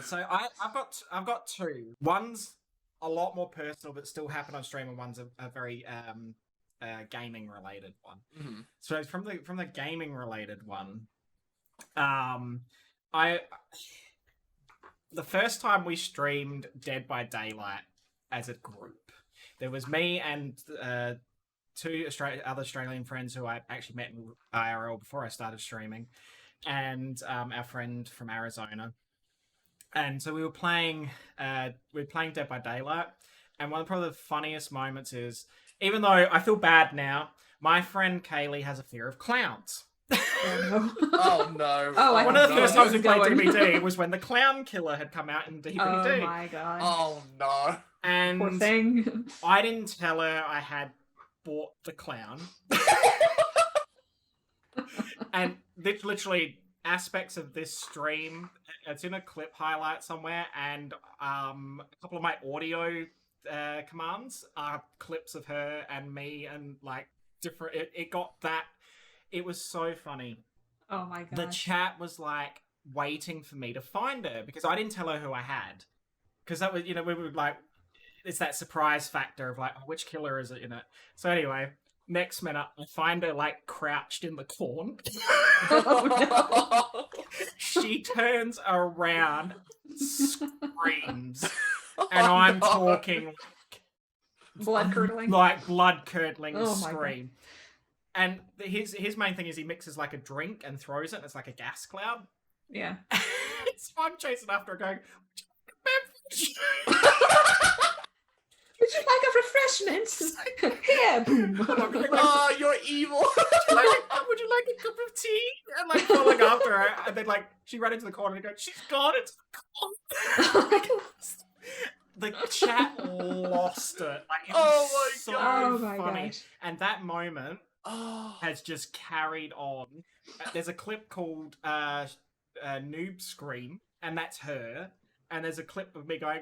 S1: So I've got two. One's a lot more personal, but still happen on stream, and one's a very gaming related one.
S2: Mm-hmm.
S1: So from the gaming related one, the first time we streamed Dead by Daylight as a group, there was me and two other Australian friends who I actually met in IRL before I started streaming, and our friend from Arizona. And so we were playing Dead by Daylight, and one of probably the funniest moments is, even though I feel bad now, my friend Kaylee has a fear of clowns.
S2: Oh no!
S1: One of the first times we played DBD was when the Clown Killer had come out in DBD.
S3: Oh my god!
S2: Oh no!
S1: And
S3: poor thing.
S1: I didn't tell her I had bought the clown, and literally aspects of this stream, it's in a clip highlight somewhere, and a couple of my audio commands are clips of her and me, and different. It got that. It was so funny.
S3: Oh my god!
S1: The chat was waiting for me to find her because I didn't tell her who I had, because that was we were it's that surprise factor of which killer is it in it. So anyway, next minute I find her crouched in the corn.
S3: Oh, no.
S1: She turns around, screams, and I'm talking
S3: blood curdling,
S1: blood curdling
S3: God.
S1: scream. And his main thing is he mixes a drink and throws it, and it's like a gas cloud.
S3: Yeah.
S1: So I'm chasing after her going,
S3: would you like a refreshments. Here, boom.
S2: Oh, you're evil.
S1: Would you like a cup of tea? And like following after her, and then like she ran into the corner and goes, "She's gone. It's gone." The chat lost it. Like, it was
S2: Oh my
S1: so
S2: God.
S3: Oh my
S1: funny.
S3: gosh.
S1: And that moment
S2: Oh.
S1: has just carried on. There's a clip called Noob Scream, and that's her. And there's a clip of me going,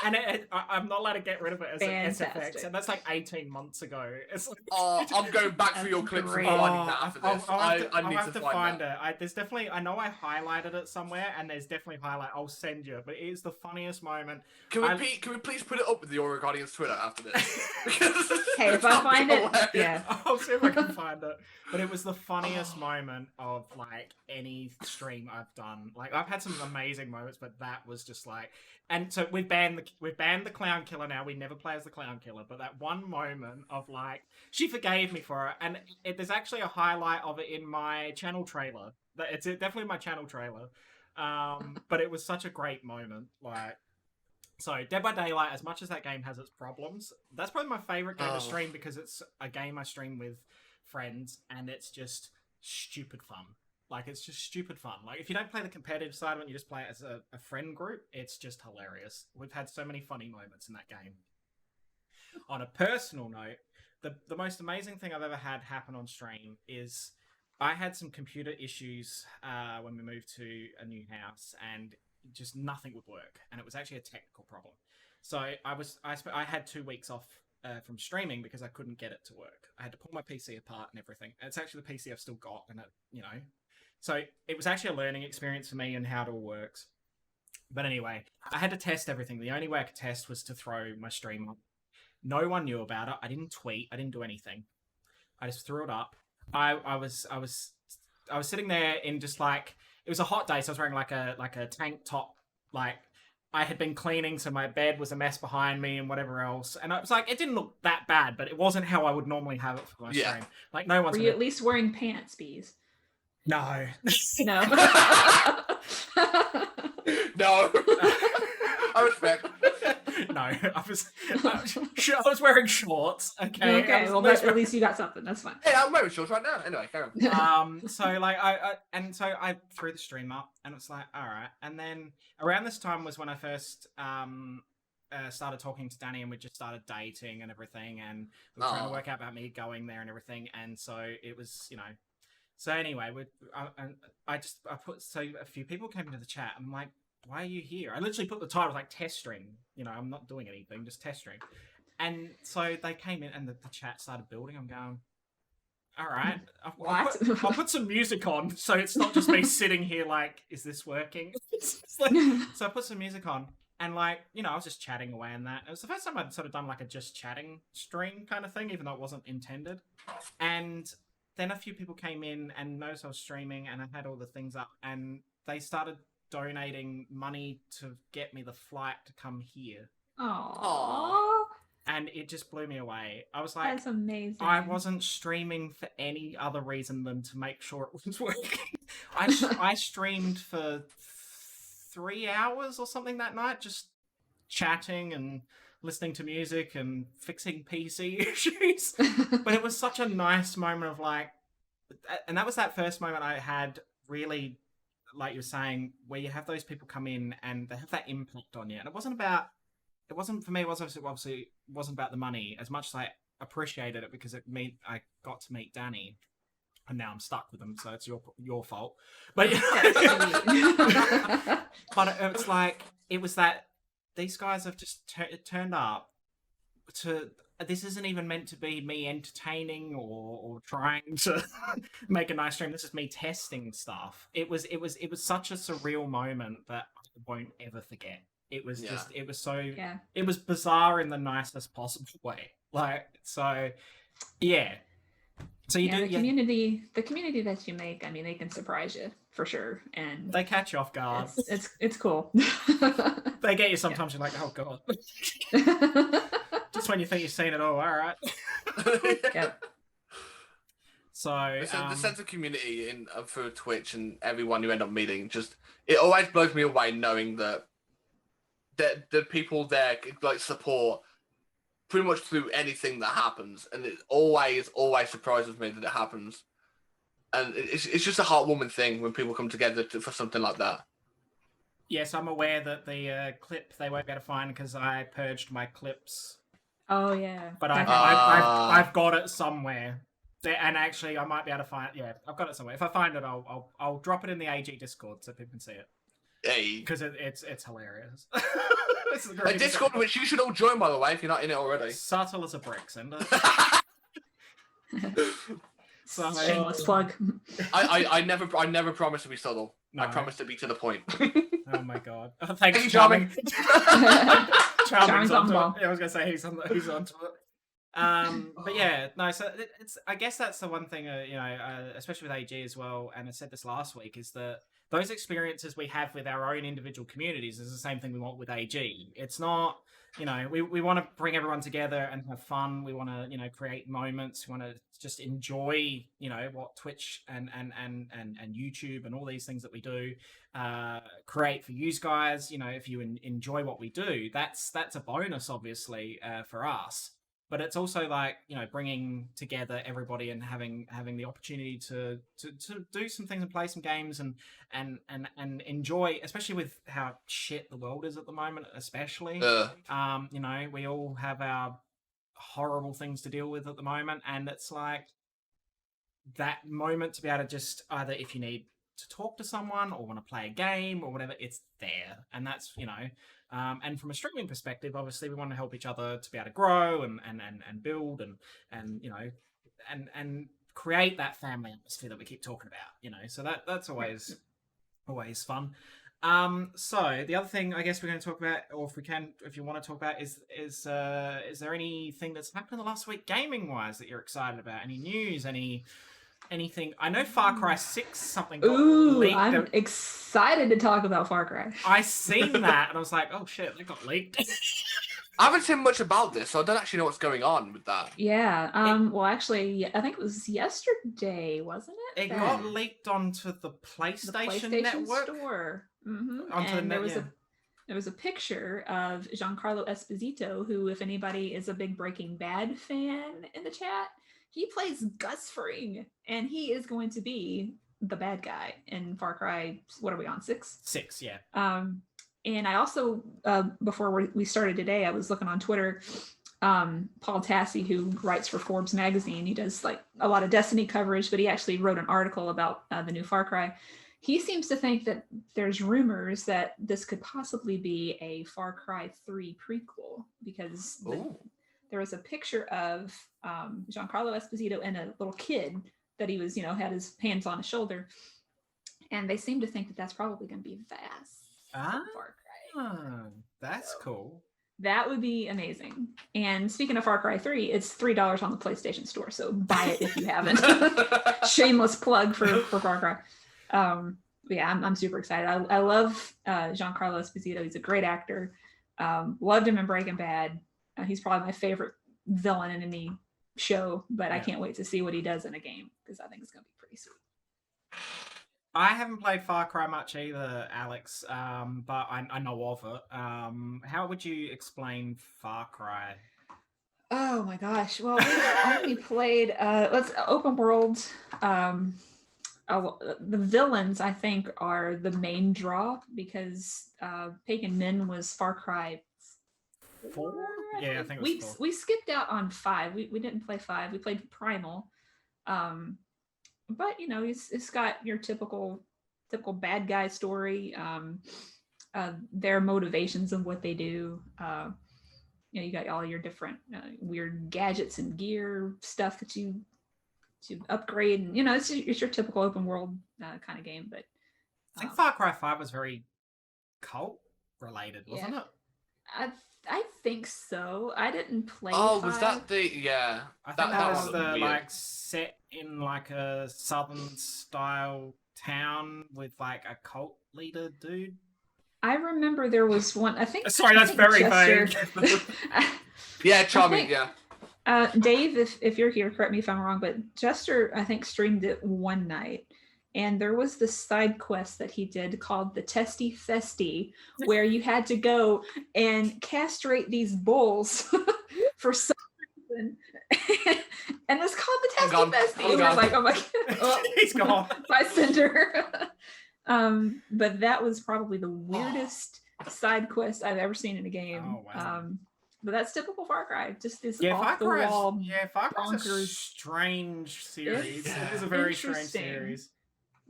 S1: and I'm not allowed to get rid of it as an
S3: Fantastic.
S1: SFX, and that's like 18 months ago. It's like,
S2: Oh, I'm going back through your
S3: That's
S2: clips and
S3: great.
S2: finding that after this. I
S1: I'll
S2: need
S1: have
S2: to
S1: to
S2: find
S1: find
S2: that.
S1: it. There's definitely, I know I highlighted it somewhere, and there's definitely highlight. I'll send you, but it is the funniest moment.
S2: Can we please put it up with the Aura Guardians Twitter after this? Because
S3: Hey, if I find it, yeah.
S1: I'll see if I can find it. But it was the funniest moment of like any stream I've done. Like I've had some amazing moments, but that was just like. And so we've banned the clown killer now. We never play as the clown killer. But that one moment of like, she forgave me for it, and there's actually a highlight of it in my channel trailer. It's definitely my channel trailer. But it was such a great moment. Like, so Dead by Daylight, as much as that game has its problems, that's probably my favorite game to stream because it's a game I stream with friends, and it's just stupid fun. Like, it's just stupid fun. Like, if you don't play the competitive side of it, you just play it as a friend group, it's just hilarious. We've had so many funny moments in that game. On a personal note, the most amazing thing I've ever had happen on stream is I had some computer issues when we moved to a new house, and just nothing would work. And it was actually a technical problem. So I had 2 weeks off from streaming because I couldn't get it to work. I had to pull my PC apart and everything. And it's actually the PC I've still got, and so it was actually a learning experience for me and how it all works. But anyway, I had to test everything. The only way I could test was to throw my stream up. No one knew about it. I didn't tweet. I didn't do anything. I just threw it up. I was sitting there in just like, it was a hot day, so I was wearing like a tank top. Like, I had been cleaning, so my bed was a mess behind me and whatever else. And I was like, it didn't look that bad, but it wasn't how I would normally have it for my stream. Like, no one's.
S3: Were you at least wearing pants, Beaz?
S1: No.
S3: No.
S2: No. I respect.
S1: No, I was wearing shorts. Okay.
S3: Okay. Well, at least you got something. That's fine.
S2: Hey, I'm wearing shorts right now. Anyway, carry on.
S1: So like I threw the stream up, and it's like, all right. And then around this time was when I first started talking to Danny, and we just started dating and everything, and we were trying to work out about me going there and everything. And so it was, So anyway, I put, so a few people came into the chat. I'm like, why are you here? I literally put the title like test stream. I'm not doing anything, just test stream. And so they came in, and the chat started building. I'm going, all right. I'll put some music on, so it's not just me sitting here like, is this working? So I put some music on, and like, I was just chatting away and that. It was the first time I'd sort of done like a just chatting stream kind of thing, even though it wasn't intended. And then a few people came in and noticed I was streaming, and I had all the things up, and they started donating money to get me the flight to come here.
S3: Aww.
S1: And it just blew me away. I was like,
S3: that's amazing.
S1: I wasn't streaming for any other reason than to make sure it was working. I streamed for 3 hours or something that night, just chatting and listening to music and fixing PC issues. But it was such a nice moment of like, and that was that first moment I had really, like you were saying, where you have those people come in and they have that impact on you. And it wasn't for me, it obviously wasn't about the money as much as I appreciated it, because I got to meet Danny, and now I'm stuck with him, so it's your fault. But but it's like, it was that these guys have just turned up to. This isn't even meant to be me entertaining or trying to make a nice stream. This is me testing stuff. It was such a surreal moment that I won't ever forget. It was just, it was so, it was bizarre in the nicest possible way. Like, so, yeah. So you do
S3: the community that you make. I mean, they can surprise you for sure, and
S1: they catch you off guard.
S3: It's cool.
S1: They get you sometimes. You're like, oh god. Just when you think you've seen it all. All right.
S3: Yep.
S2: So the sense of community for Twitch and everyone you end up meeting, it always blows me away knowing that the people there like support pretty much through anything that happens, and it always surprises me that it happens. And it's just a heartwarming thing when people come together for something like that.
S1: Yes, I'm aware that the clip they won't be able to find because I purged my clips.
S3: Oh yeah.
S1: But
S3: definitely.
S1: I've got it somewhere. And actually, I might be able to find. Yeah, I've got it somewhere. If I find it, I'll drop it in the AG Discord so people can see it.
S2: Hey,
S1: because it's hilarious. It's
S2: a Discord which you should all join, by the way, if you're not in it already.
S1: Subtle as a brick, Cinder. So,
S3: Shameless plug.
S2: I never promised to be subtle.
S1: No.
S2: I promised to be to the point.
S1: Oh my god! Thanks,
S2: Hey,
S1: Charming.
S3: Charming's on the ball.
S1: I was gonna say he's onto it. But yeah, no. So it's. I guess that's the one thing, especially with AG as well. And I said this last week is that those experiences we have with our own individual communities is the same thing we want with AG. It's not. We want to bring everyone together and have fun. We want to, create moments. We want to just enjoy, what Twitch and YouTube and all these things that we do create for you guys. If you enjoy what we do, that's a bonus, obviously, for us. But it's also like, bringing together everybody and having the opportunity to do some things and play some games and enjoy, especially with how shit the world is at the moment, especially. We all have our horrible things to deal with at the moment, and it's like that moment to be able to just either, if you need to talk to someone or want to play a game or whatever, it's there. And that's, and from a streaming perspective, obviously we want to help each other to be able to grow and build and create that family atmosphere that we keep talking about, so that's always fun. So the other thing I guess we're going to talk about, or if you want to talk about, is there anything that's happened in the last week gaming wise that you're excited about? Any news? Anything? I know Far Cry 6 something got leaked.
S3: I'm excited to talk about Far Cry.
S1: I seen that and I was like, oh shit, that got leaked.
S2: I haven't seen much about this, so I don't actually know what's going on with that.
S3: Yeah. Well, actually, I think it was yesterday, wasn't it?
S1: It got leaked onto the PlayStation Network
S3: store. Mm-hmm.
S1: And
S3: there was a picture of Giancarlo Esposito, who, if anybody is a big Breaking Bad fan in the chat, he plays Gus Fring, and he is going to be the bad guy in Far Cry. What are we on, 6?
S1: 6, yeah.
S3: And I also, before we started today, I was looking on Twitter. Paul Tassi, who writes for Forbes magazine, he does like a lot of Destiny coverage, but he actually wrote an article about the new Far Cry. He seems to think that there's rumors that this could possibly be a Far Cry 3 prequel, because there was a picture of Giancarlo Esposito and a little kid that he was, had his hands on his shoulder. And they seem to think that that's probably going to be Vass. Far Cry.
S1: That's cool.
S3: That would be amazing. And speaking of Far Cry 3, it's $3 on the PlayStation Store, so buy it if you haven't. Shameless plug for Far Cry. But yeah, I'm super excited. I love Giancarlo Esposito. He's a great actor. Loved him in Breaking Bad. He's probably my favorite villain in any show, but I can't wait to see what he does in a game, because I think it's going to be pretty sweet.
S1: I haven't played Far Cry much either, Alex, but I know of it. How would you explain Far Cry?
S3: Oh my gosh. Well, we've only played, open world. The villains, I think, are the main draw, because Pagan Min was Far Cry 4?
S1: Yeah, I think it was 4.
S3: We skipped out on 5. We didn't play 5. We played Primal. But it's got your typical bad guy story, their motivations and what they do. You got all your different weird gadgets and gear stuff that you upgrade, and it's your typical open world kind of game. But
S1: I think Far Cry 5 was very cult related, wasn't it?
S3: I think so. I didn't play.
S2: Oh,
S3: 5.
S2: was that the
S1: I think that was the
S2: weird.
S1: Set in like a southern style town with like a cult leader dude.
S3: I remember there was one. I think.
S1: Sorry, that's very vague.
S2: Yeah, charming. Yeah.
S3: Dave, if you're here, correct me if I'm wrong, but Jester, I think, streamed it one night, and there was this side quest that he did called the Testy Festy, where you had to go and castrate these bulls for some reason. And it's called the Testy Festy. And we're like, oh my god, oh,
S1: He's gone.
S3: by Cinder. But that was probably the weirdest side quest I've ever seen in a game.
S1: Oh, wow.
S3: But that's typical Far Cry. Just this
S1: Yeah,
S3: off the wall.
S1: Far Cry's a
S3: bonkers.
S1: strange series.
S3: It's
S1: It is a very strange
S3: interesting.
S1: series.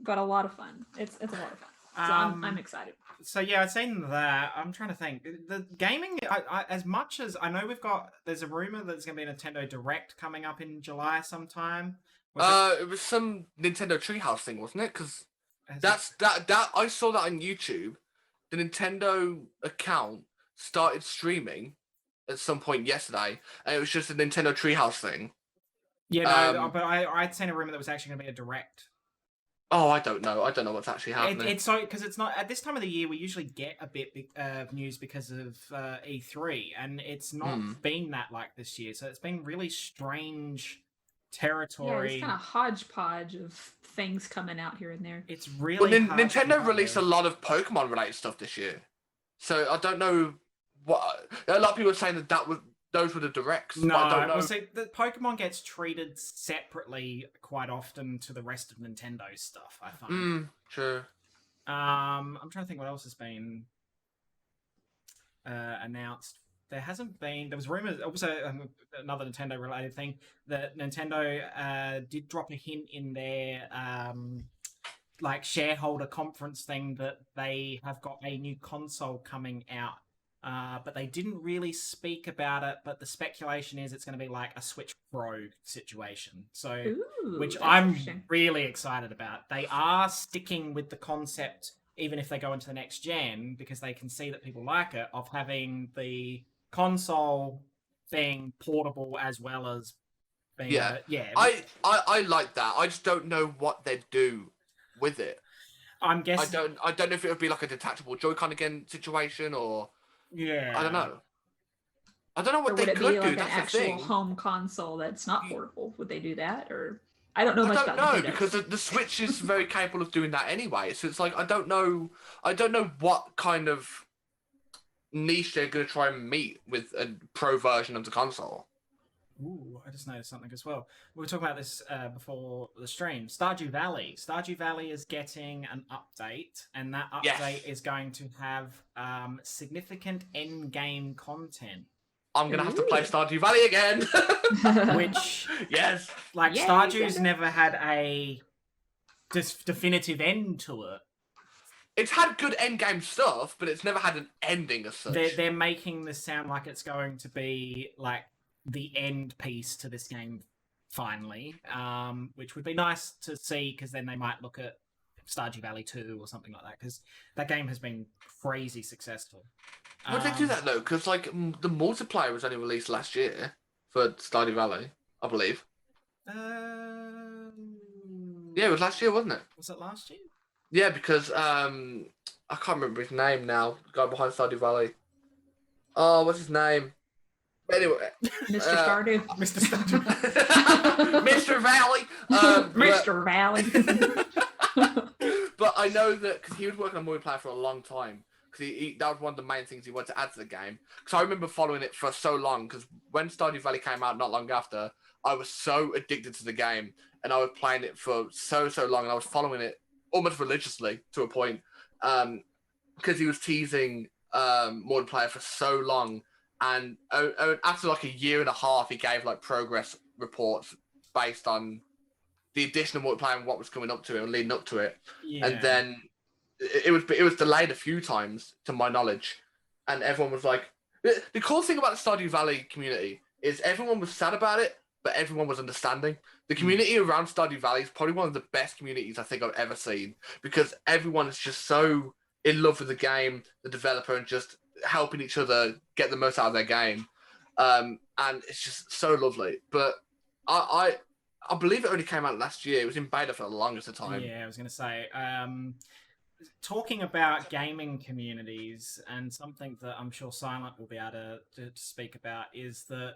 S3: But a lot of fun. It's a lot of fun. So I'm excited.
S1: So yeah, I've seen that. I'm trying to think. The gaming, I as much as I know, there's a rumor that there's going to be a Nintendo Direct coming up in July sometime.
S2: It was some Nintendo Treehouse thing, wasn't it? Because that I saw that on YouTube. The Nintendo account started streaming at some point yesterday, and it was just a Nintendo Treehouse thing.
S1: Yeah, no, but I'd seen a rumor that was actually going to be a Direct.
S2: Oh, I don't know. I don't know what's actually happening.
S1: It's so because it's not at this time of the year. We usually get a bit of news because of E3, and it's not been that like this year. So it's been really strange territory.
S3: Yeah, it's kind of hodgepodge of things coming out here and there.
S1: It's really hard to
S2: Nintendo
S1: keep
S2: released a
S1: up
S2: lot of Pokemon related stuff this year, so I don't know what. A lot of people are saying those were the directs.
S1: with.
S2: but I don't
S1: No,
S2: know.
S1: well, see, the Pokemon gets treated separately quite often to the rest of Nintendo stuff. I find.
S2: Sure.
S1: I'm trying to think what else has been announced. There was rumors, also another Nintendo related thing, that Nintendo did drop a hint in their like shareholder conference thing that they have got a new console coming out. But they didn't really speak about it, but the speculation is it's going to be like a Switch Pro situation. So,
S3: Ooh,
S1: which
S3: that's
S1: I'm
S3: interesting.
S1: really excited about. They are sticking with the concept, even if they go into the next gen, because they can see that people like it, of having the console thing portable as well as being
S2: I like that. I just don't know what they'd do with it.
S1: I'm guessing
S2: I don't know if it would be like a detachable Joy-Con again situation or I don't know. I don't know what
S3: Or
S2: they
S3: would it
S2: could
S3: be like
S2: do.
S3: an
S2: That's the
S3: actual
S2: thing.
S3: home console that's not portable? Would they do that? Or I don't know much
S2: I don't
S3: about
S2: know
S3: Nintendo.
S2: because the Switch is very capable of doing that anyway. So it's like I don't know what kind of niche they're going to try and meet with a pro version of the console.
S1: Ooh, I just noticed something as well. We were talking about this before the stream. Stardew Valley. Stardew Valley is getting an update, and that update is going to have significant end-game content.
S2: I'm going to have to play Stardew Valley again.
S1: Which,
S2: yes.
S1: like,
S3: Yay,
S1: Stardew's
S3: Sega.
S1: never had a definitive end to it.
S2: It's had good end-game stuff, but it's never had an ending as such.
S1: They're making this sound like it's going to be, like, the end piece to this game finally, which would be nice to see because then they might look at Stardew Valley 2 or something like that because that game has been crazy successful.
S2: Would they do that though? Because like the multiplayer was only released last year for Stardew Valley, I believe. Yeah, it was last year, wasn't it?
S1: Was it last year?
S2: Yeah, because I can't remember his name now. The guy behind Stardew Valley. Oh, what's his name? Anyway,
S3: Mr. Stardew.
S1: Mr. Stardew.
S2: Mr. Valley.
S3: Mr. Valley.
S2: But I know that because he was working on multiplayer for a long time. Because that was one of the main things he wanted to add to the game. Because I remember following it for so long. Because when Stardew Valley came out not long after, I was so addicted to the game. And I was playing it for so long. And I was following it almost religiously to a point. Because he was teasing multiplayer for so long. And after like a year and a half, he gave like progress reports based on the additional multiplayer and what was coming up to it and leading up to it.
S1: Yeah.
S2: And then it was delayed a few times, to my knowledge. And everyone was like, the cool thing about the Stardew Valley community is everyone was sad about it, but everyone was understanding. The community around Stardew Valley is probably one of the best communities I think I've ever seen because everyone is just so in love with the game, the developer, and just helping each other get the most out of their game. And it's just so lovely. But I believe it only came out last year. It was in beta for the longest of time.
S1: Yeah, I was going to say, talking about gaming communities and something that I'm sure Silent will be able to speak about is that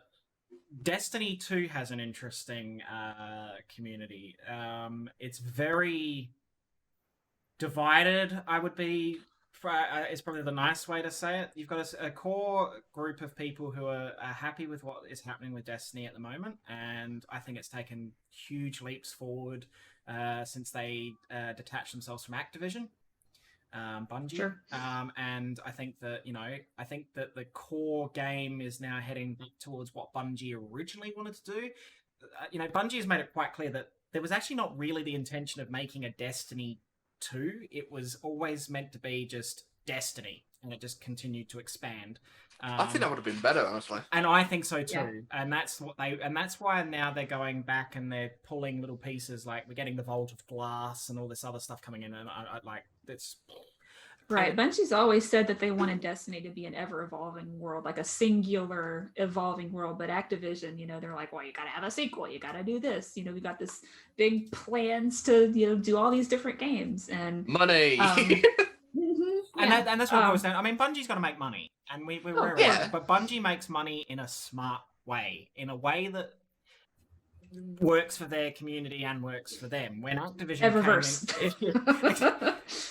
S1: Destiny 2 has an interesting community. It's very divided, I would be. Is probably the nice way to say it. You've got a core group of people who are happy with what is happening with Destiny at the moment, and I think it's taken huge leaps forward since they detached themselves from Activision, Bungie.
S3: Sure.
S1: And I think that the core game is now heading back towards what Bungie originally wanted to do. Bungie has made it quite clear that there was actually not really the intention of making a Destiny 2. It was always meant to be just Destiny, and it just continued to expand.
S2: I think that would have been better, honestly.
S1: And I think so too.
S3: Yeah.
S1: And that's why now they're going back and they're pulling little pieces, like we're getting the Vault of Glass and all this other stuff coming in, and I like it's.
S3: Right. Bungie's always said that they wanted Destiny to be an ever-evolving world, like a singular evolving world. But Activision, they're like, well, you got to have a sequel. You got to do this. We got this big plans to, do all these different games. And
S2: money.
S1: And that's what I was saying. I mean, Bungie's got to make money. And we're aware of it. But Bungie makes money in a smart way, in a way that works for their community and works for them. When Activision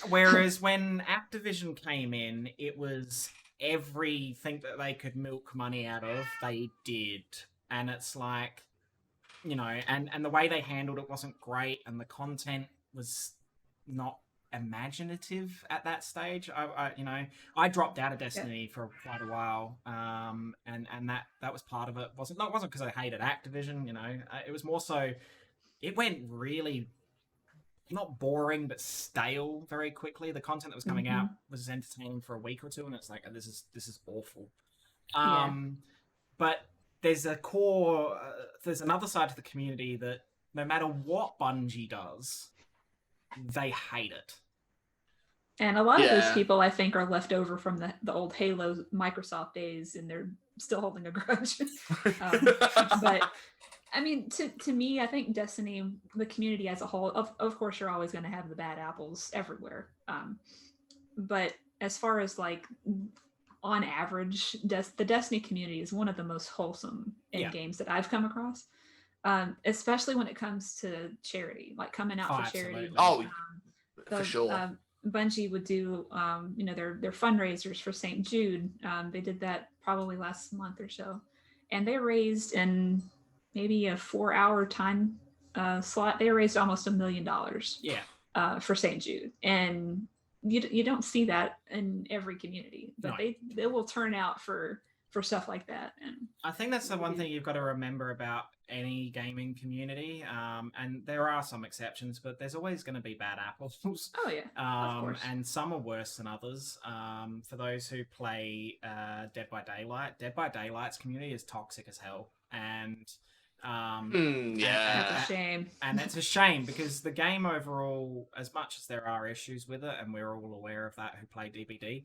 S1: whereas when Activision came in, it was everything that they could milk money out of, they did. And it's like, and the way they handled it wasn't great, and the content was not imaginative at that stage. I dropped out of Destiny for quite a while, and that was part of it. It wasn't because I hated Activision. It was more so it went really not boring but stale very quickly. The content that was coming out was entertaining for a week or two, and it's like, this is awful. But there's there's another side to the community that no matter what Bungie does, they hate it.
S3: And a lot of those people, I think, are left over from the old Halo Microsoft days, and they're still holding a grudge. But I mean, to me, I think Destiny, the community as a whole, of course, you're always going to have the bad apples everywhere. But as far as like on average, the Destiny community is one of the most wholesome in games that I've come across. Especially when it comes to charity, like coming out for charity.
S2: For sure.
S3: Bungie would do, their fundraisers for St. Jude. They did that probably last month or so, and they raised in maybe a 4-hour time slot. They raised almost $1 million. For St. Jude, and you don't see that in every community, but they will turn out for stuff like that. And
S1: I think that's the one thing you've got to remember about any gaming community, and there are some exceptions, but there's always going to be bad apples.
S3: Oh yeah, of course.
S1: And some are worse than others. For those who play Dead by Daylight's community is toxic as hell, and
S3: that's a shame.
S1: And it's a shame because the game overall, as much as there are issues with it, and we're all aware of that who play DBD,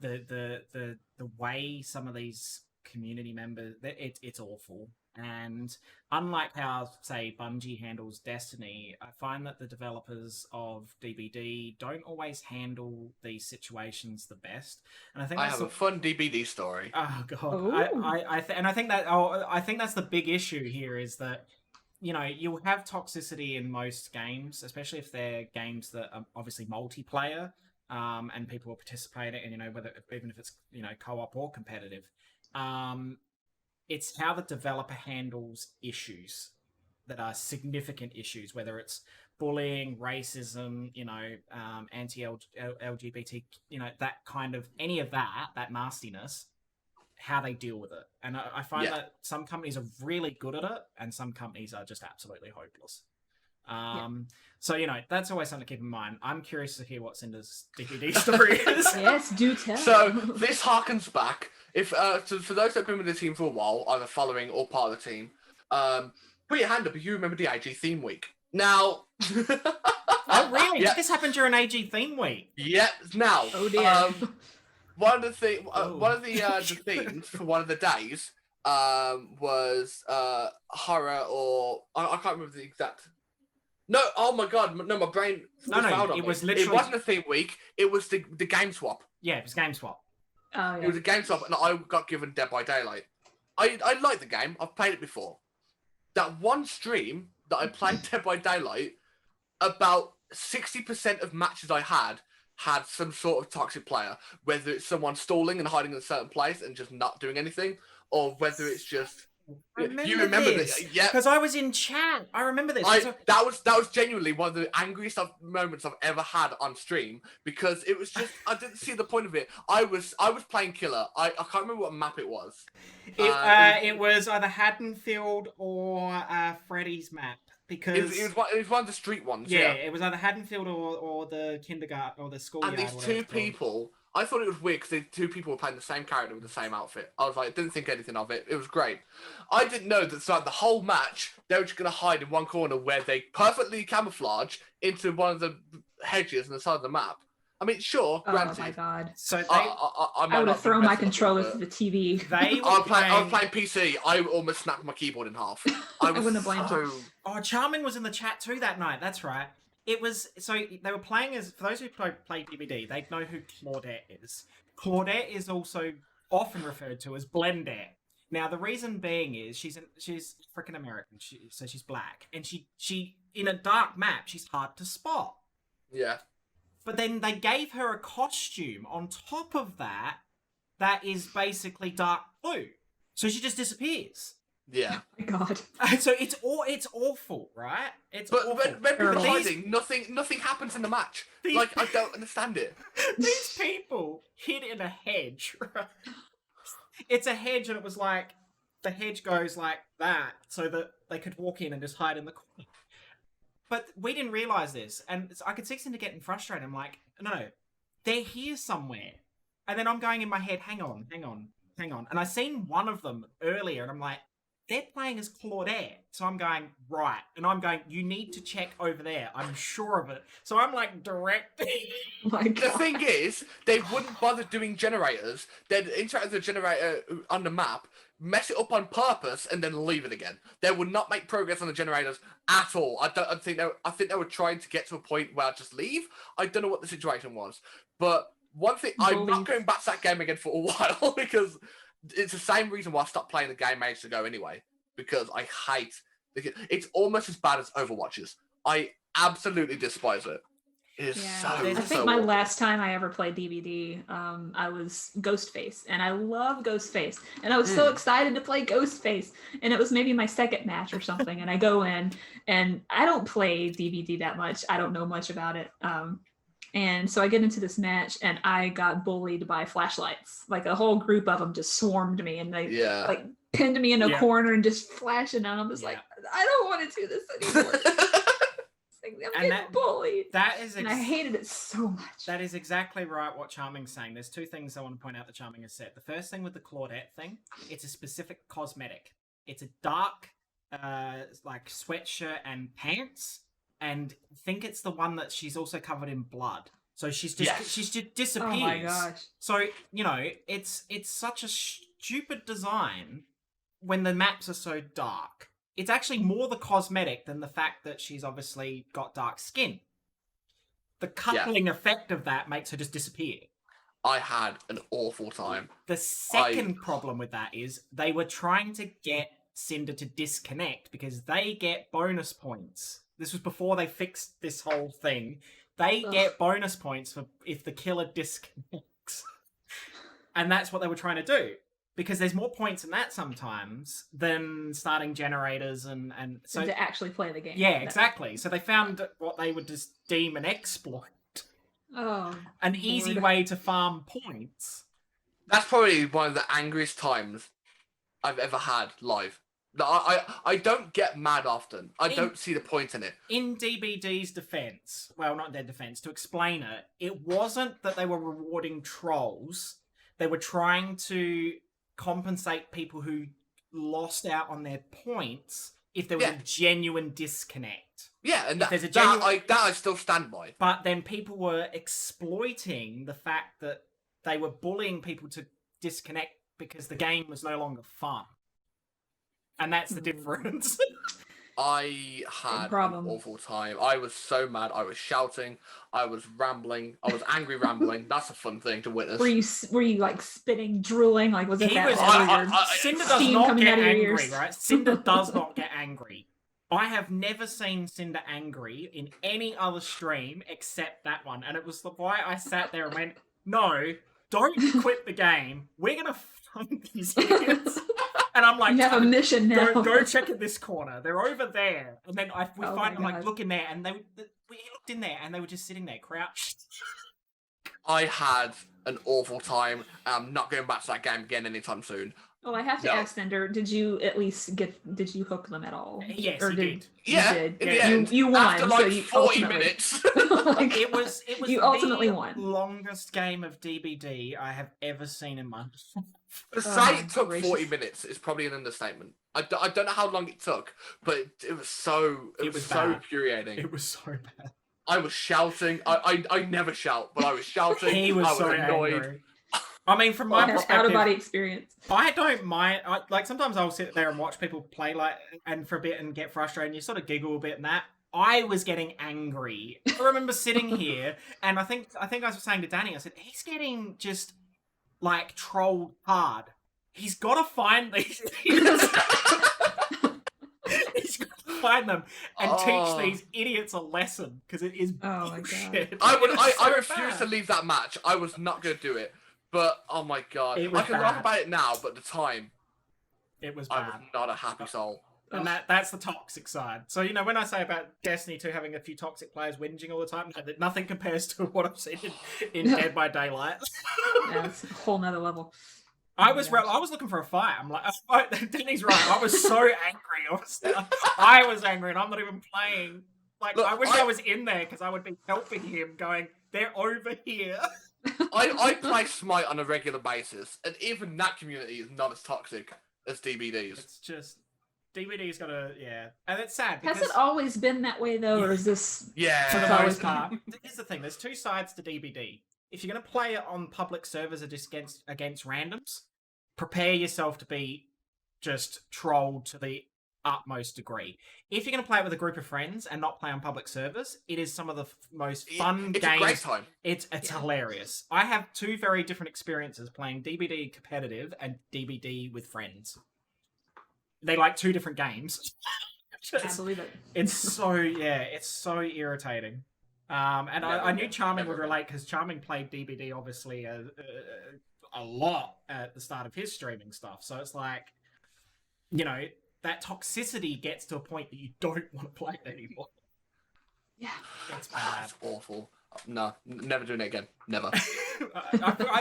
S1: the way some of these community members, it's awful. And unlike how, say, Bungie handles Destiny, I find that the developers of DBD don't always handle these situations the best. And I think
S2: I have a fun DBD story.
S1: Oh god, I think that's the big issue here, is that you'll have toxicity in most games, especially if they're games that are obviously multiplayer, and people will participate in, and whether even if it's co-op or competitive. It's how the developer handles issues that are significant issues, whether it's bullying, racism, anti-LGBT, that kind of, any of that nastiness, how they deal with it. And I find that some companies are really good at it, and some companies are just absolutely hopeless. So, that's always something to keep in mind. I'm curious to hear what Cinder's DVD story is.
S3: Yes, do tell.
S2: So, this harkens back. If so for those that have been with the team for a while, either following or part of the team, put your hand up if you remember the AG theme week. Now...
S1: Oh, really? Did this happen during AG theme week?
S2: Yeah. Now,
S3: oh, dear.
S2: one of the themes for one of the days was horror, or... I can't remember the exact... No, oh my god, no, my brain...
S1: It was literally...
S2: It wasn't a theme week, it was the game swap.
S1: Yeah, it was game swap.
S3: Oh, yeah.
S2: It was a game swap, and I got given Dead by Daylight. I like the game, I've played it before. That one stream that I played Dead by Daylight, about 60% of matches I had some sort of toxic player, whether it's someone stalling and hiding in a certain place and just not doing anything, or whether it's just you remember
S1: this?
S2: Yeah,
S1: because I was in chat. I remember this.
S2: that was genuinely one of the angriest moments I've ever had on stream, because it was just I didn't see the point of it. I was playing killer. I can't remember what map it was.
S1: It was either Haddonfield or Freddy's map. Because
S2: it was one of the street ones.
S1: Yeah, it was either Haddonfield or the kindergarten or the schoolyard.
S2: And these two people, I thought it was weird because the two people were playing the same character with the same outfit. I was like, didn't think anything of it. It was great. I didn't know that throughout the whole match, they were just going to hide in one corner where they perfectly camouflage into one of the hedges on the side of the map. I mean, sure, granted.
S3: Oh my god.
S1: So
S2: I
S3: would have thrown my controller through the TV.
S2: I was playing PC. I almost snapped my keyboard in half. I
S3: wouldn't have blamed you.
S1: Oh, Charming was in the chat too that night. That's right. It was so they were playing as, for those who play DVD, they know who Claudette is. Claudette is also often referred to as Blendette. Now the reason being is she's freaking American, so she's black, and she in a dark map she's hard to spot.
S2: Yeah.
S1: But then they gave her a costume on top of that is basically dark blue, so she just disappears.
S2: Yeah.
S3: Oh my god.
S1: So it's awful, right? Awful.
S2: When people are hiding, nothing happens in the match. Like, I don't understand it.
S1: These people hid in a hedge, right? It's a hedge, and it was like the hedge goes like that, so that they could walk in and just hide in the corner. But we didn't realize this, and I could see Cinder getting frustrated. I'm like, no, they're here somewhere. And then I'm going in my head, hang on. And I seen one of them earlier, and I'm like, they're playing as Claudette. So I'm going, right. And I'm going, you need to check over there. I'm sure of it. So I'm like directing.
S3: Oh my god.
S2: The thing is, they wouldn't bother doing generators. They'd interact with the generator on the map, mess it up on purpose, and then leave it again. They would not make progress on the generators at all. I think they were trying to get to a point where I'd just leave. I don't know what the situation was. But one thing, I'm not going back to that game again for a while, because it's the same reason why I stopped playing the game ages ago anyway, because I hate it's almost as bad as Overwatch's. I absolutely despise it. It is
S3: I think my last time I ever played DVD, I was Ghostface, and I love Ghostface, and I was so excited to play Ghostface, and it was maybe my second match or something, and I go in, and I don't play DVD that much. I don't know much about it. And so I get into this match, and I got bullied by flashlights. Like a whole group of them just swarmed me, and they like pinned me in a corner and just flashing. And I'm just like, I don't want to do this anymore. I'm getting bullied. And I hated it so much.
S1: That is exactly right what Charming's saying. There's two things I want to point out that Charming has said. The first thing with the Claudette thing, it's a specific cosmetic. It's a dark, like sweatshirt and pants. And I think it's the one that she's also covered in blood. So she just disappears.
S3: Oh my gosh.
S1: So, it's such a stupid design when the maps are so dark. It's actually more the cosmetic than the fact that she's obviously got dark skin. The coupling effect of that makes her just disappear.
S2: I had an awful time.
S1: The second problem with that is they were trying to get Cinder to disconnect because they get bonus points. This was before they fixed this whole thing. They get bonus points for if the killer disconnects. And that's what they were trying to do. Because there's more points in that sometimes than starting generators and so
S3: to actually play the game.
S1: Yeah, exactly. So they found what they would just deem an exploit. An easy way to farm points.
S2: That's probably one of the angriest times I've ever had live. I don't get mad often. I don't see the point in it.
S1: In DBD's defense, well, not their defense, to explain it, it wasn't that they were rewarding trolls. They were trying to compensate people who lost out on their points if there was a genuine disconnect.
S2: Yeah, and that I still stand by.
S1: But then people were exploiting the fact that they were bullying people to disconnect because the game was no longer fun. And that's the difference.
S2: I had an awful time. I was so mad. I was shouting. I was rambling. I was angry rambling. That's a fun thing to witness.
S3: Were you like spitting, drooling? Like was it
S1: Cinder does not get angry, right? Cinder does not get angry. I have never seen Cinder angry in any other stream except that one. And it was why I sat there and went, no, don't quit the game. We're going to find these idiots. And I'm like,
S3: You have a mission now.
S1: Go check in this corner. They're over there. And then we
S3: Oh
S1: find,
S3: my
S1: I'm like,
S3: God.
S1: look in there. And we looked in there and they were just sitting there crouched.
S2: I had an awful time. I'm not going back to that game again anytime soon.
S3: Well, I have to
S2: No.
S3: ask Cinder, did you at least did you hook them at all?
S1: Yes,
S3: Or
S1: he did.
S2: Yeah,
S3: You did.
S2: in the end,
S3: You won.
S2: after like
S3: so you
S2: 40
S3: ultimately-
S2: minutes.
S3: Like,
S1: It was
S3: You ultimately
S1: the
S3: won.
S1: longest game of DBD I have ever seen in my life.
S2: To
S3: Oh,
S2: say it took
S3: gracious.
S2: 40 minutes is probably an understatement. I don't know how long it took, but it was so
S1: It was
S2: so
S1: bad.
S2: infuriating.
S1: It was so bad.
S2: I was shouting. I never shout, but I was shouting.
S1: He was
S2: I was
S1: so
S2: annoyed.
S1: angry. I mean, from my
S3: out of
S1: perspective,
S3: body experience.
S1: I don't mind. Like sometimes I'll sit there and watch people play and for a bit and get frustrated. And you sort of giggle a bit and that. I was getting angry. I remember sitting here and I think I was saying to Danny, I said he's getting just like trolled hard. He's got to find these. He's got to find them and
S2: Oh.
S1: teach these idiots a lesson because it is
S3: Oh my God.
S1: bullshit.
S2: I
S1: It was so
S2: refuse to
S1: bad.
S2: leave that match. I was not going to do it. But oh my god,
S1: It was
S2: I can laugh
S1: bad.
S2: about it now, but at the time
S1: It was
S2: I
S1: bad.
S2: was not a happy soul.
S1: And that's the toxic side. So, when I say about Destiny 2 having a few toxic players whinging all the time, nothing compares to what I've seen in Dead by Daylight.
S3: Yeah, it's a whole nother level.
S1: I was looking for a fight. I'm like, Danny's right. I was so angry. I was angry and I'm not even playing. Like,
S2: Look,
S1: I wish I was in there because I would be helping him going, they're over here.
S2: I play Smite on a regular basis, and even that community is not as toxic as DBD's.
S1: It's just, DVD's got a, And it's sad
S3: Has
S1: because...
S3: it always been that way though, or is this?
S2: Yeah.
S1: For the
S3: It's always
S1: most part. Here's the thing, there's two sides to DBD. If you're going to play it on public servers or just against randoms, prepare yourself to be just trolled to the utmost degree. If you're going to play it with a group of friends and not play on public servers, it is some of the most fun
S2: It's
S1: games.
S2: a great time.
S1: It's hilarious. I have two very different experiences playing DBD competitive and DBD with friends. They like two different games.
S3: I believe it.
S1: It's so irritating. And I knew Charming would relate because Charming played DBD obviously a lot at the start of his streaming stuff. So it's like, that toxicity gets to a point that you don't want to play it anymore.
S3: Yeah.
S1: It's bad.
S2: That's awful. No, never doing it again. Never.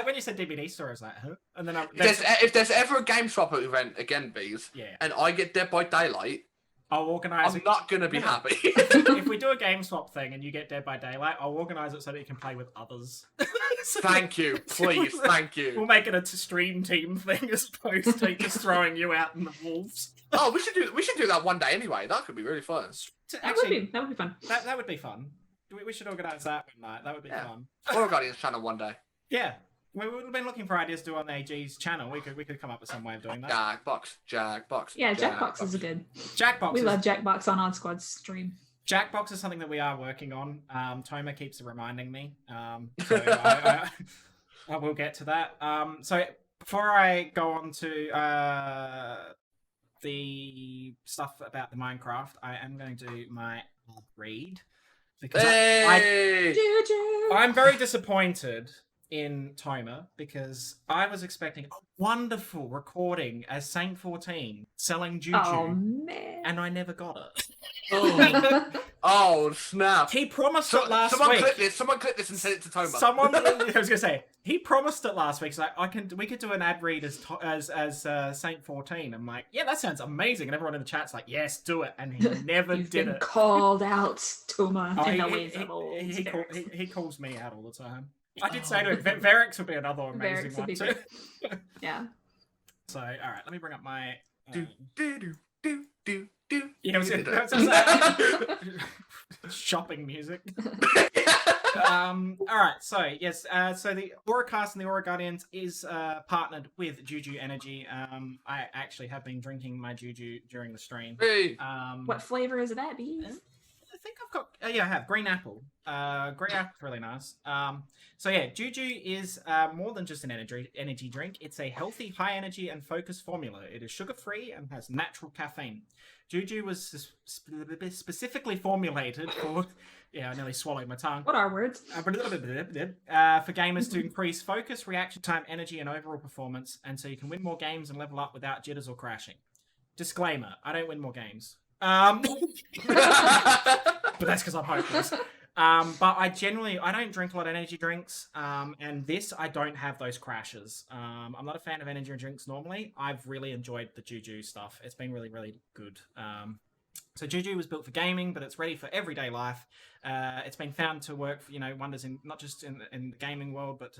S1: When you said DBD story, I was like, huh? And then
S2: If there's ever a game swap event again, Beaz,
S1: yeah,
S2: and I get Dead by Daylight,
S1: I'll organise
S2: I'm
S1: it.
S2: not gonna be happy.
S1: If we do a game swap thing and you get Dead by Daylight, I'll organise it so that you can play with others.
S2: Thank you, please, thank
S1: We'll
S2: you.
S1: make it a stream team thing as opposed to just throwing you out in the wolves.
S2: Oh, we should do that one day anyway. That could be really fun.
S3: That would be fun.
S1: That would be fun. We should organise that one night. That would be fun.
S2: Or a Guardians channel one day.
S1: Yeah. We've been looking for ideas to do on the AG's channel. We could come up with some way of doing that.
S2: Jackbox.
S3: Yeah, Jackbox is good.
S1: Jackbox.
S3: We love Jackbox on Odd Squad's stream.
S1: Jackbox is something that we are working on. Toma keeps reminding me. So I will get to that. So before I go on to the stuff about the Minecraft, I am going to do my read. Because
S2: Hey!
S1: I'm very disappointed in Toma because I was expecting a wonderful recording as Saint 14 selling Juju,
S3: Oh man.
S1: and I never got it.
S2: Oh snap!
S1: He promised it last
S2: someone
S1: week.
S2: clip this and send it to Toma.
S1: I was gonna say he promised it last week. So we could do an ad read as Saint 14. I'm like, yeah, that sounds amazing, and everyone in the chat's like, yes, do it, and he never
S3: You've
S1: did
S3: been
S1: it.
S3: called out, Toma,
S1: Oh,
S3: in the ways of old.
S1: he calls me out all the time. I did say to him, Varix would be another amazing
S3: Varix would
S1: one
S3: be
S1: too.
S3: great. Yeah.
S1: So, all right, let me bring up my.
S2: Do.
S1: Yeah, shopping music. All right, so yes, so the AuraCast and the Aura Guardians is partnered with Juju Energy. I actually have been drinking my Juju during the stream.
S2: Hey.
S3: What flavor is that, Beaz?
S1: think I've got. Yeah, I have green apple. Green apple's really nice. So yeah, Juju is more than just an energy drink. It's a healthy, high energy and focused formula. It is sugar free and has natural caffeine. Juju was specifically formulated for. Yeah, I nearly swallowed my tongue.
S3: What are words?
S1: For gamers to increase focus, reaction time, energy, and overall performance, and so you can win more games and level up without jitters or crashing. Disclaimer: I don't win more games. But that's because I'm hopeless. But I don't drink a lot of energy drinks. And this, I don't have those crashes. I'm not a fan of energy drinks normally. I've really enjoyed the Juju stuff. It's been really, really good. So Juju was built for gaming, but it's ready for everyday life. It's been found to work for, wonders in not just in the gaming world, but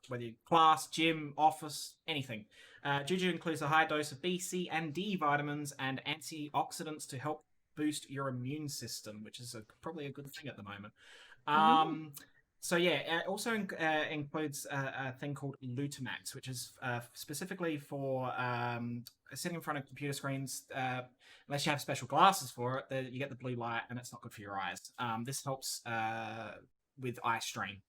S1: whether you class, gym, office, anything. Juju includes a high dose of B, C, and D vitamins and antioxidants to help boost your immune system, which is probably a good thing at the moment. So yeah, it also includes a thing called Lutamax, which is specifically for sitting in front of computer screens. Unless you have special glasses for it, you get the blue light, and it's not good for your eyes. This helps with eye strain.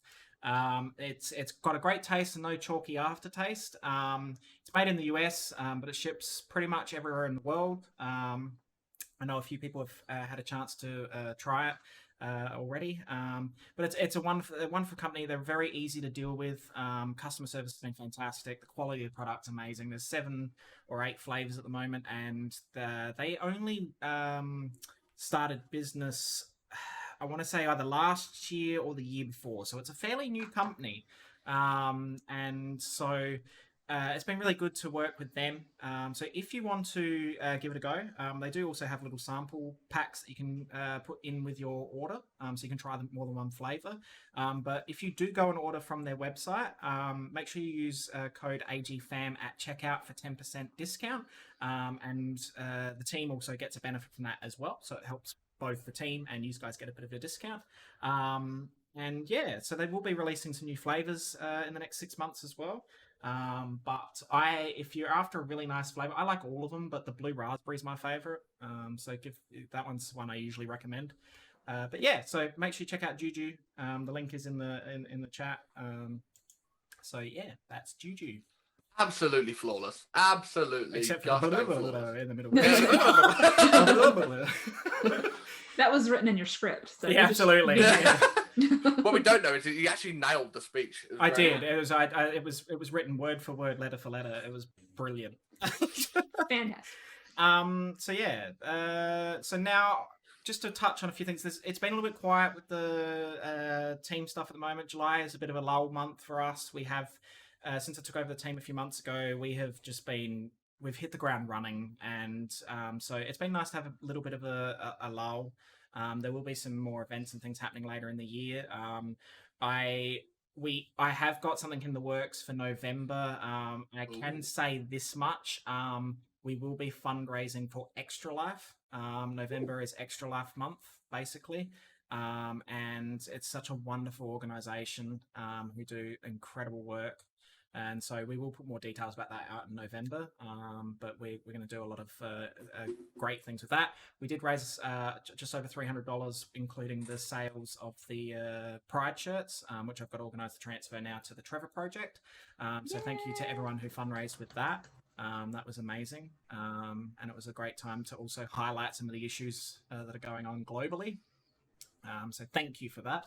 S1: It's got a great taste and no chalky aftertaste. It's made in the US, but it ships pretty much everywhere in the world. I know a few people have had a chance to try it already, but it's a wonderful company. They're very easy to deal with. Customer service has been fantastic. The quality of the product's amazing. There's 7 or 8 flavors at the moment, and they only started business, I want to say, either last year or the year before. So it's a fairly new company, and so it's been really good to work with them. So if you want to give it a go, they do also have little sample packs that you can put in with your order, so you can try more than one flavor. But if you do go and order from their website, make sure you use code AGFAM at checkout for 10% discount. And the team also gets a benefit from that as well. So it helps both the team and you guys get a bit of a discount. And yeah, so they will be releasing some new flavors in the next 6 months as well. But if you're after a really nice flavor, I like all of them, but the blue raspberry is my favorite. So that one's one I usually recommend. But yeah, so make sure you check out Juju. The link is in the chat. So yeah, that's Juju.
S2: Absolutely flawless. Absolutely.
S1: Except for the
S2: flawless.
S1: in the middle.
S3: That was written in your script. So
S1: Yeah, absolutely. Yeah.
S2: What we don't know is that you actually nailed the speech.
S1: I did. It was written word for word, letter for letter. It was brilliant.
S3: Fantastic.
S1: So yeah. So now, just to touch on a few things, it's been a little bit quiet with the team stuff at the moment. July is a bit of a lull month for us. We have, since I took over the team a few months ago, we've hit the ground running, and so it's been nice to have a little bit of a lull. There will be some more events and things happening later in the year. I have got something in the works for November. I can say this much. We will be fundraising for Extra Life. November is Extra Life month, basically. And it's such a wonderful organization who do incredible work. And so we will put more details about that out in November, but we're going to do a lot of great things with that. We did raise just over $300, including the sales of the Pride shirts, which I've got to organise the transfer now to the Trevor Project. So thank you to everyone who fundraised with that. That was amazing, and it was a great time to also highlight some of the issues that are going on globally. So thank you for that.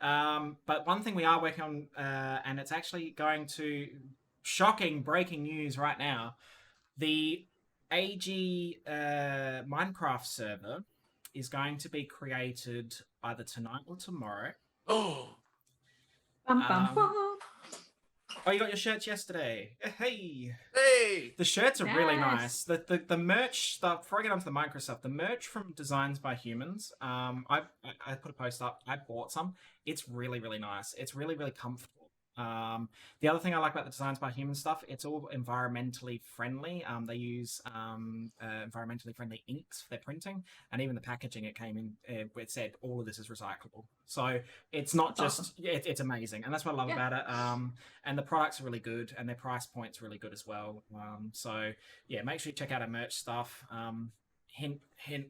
S1: But one thing we are working on, and it's actually going to shocking breaking news right now, the AG Minecraft server is going to be created either tonight or tomorrow.
S2: Oh.
S3: Bum, bum, bum.
S1: Oh, you got your shirts yesterday. Hey.
S2: Hey.
S1: The shirts are really
S3: Nice.
S1: nice. The merch stuff, before I get onto the micro stuff, the merch from Designs by Humans, I put a post up. I bought some. It's really, really nice. It's really, really comfortable. The other thing I like about the Designs by Humans stuff, it's all environmentally friendly. They use environmentally friendly inks for their printing, and even the packaging it came in, it said all of this is recyclable. So it's not
S3: That's
S1: just it's amazing, and that's what I love about it. And the products are really good, and their price point's really good as well. So yeah, make sure you check out our merch stuff. hint.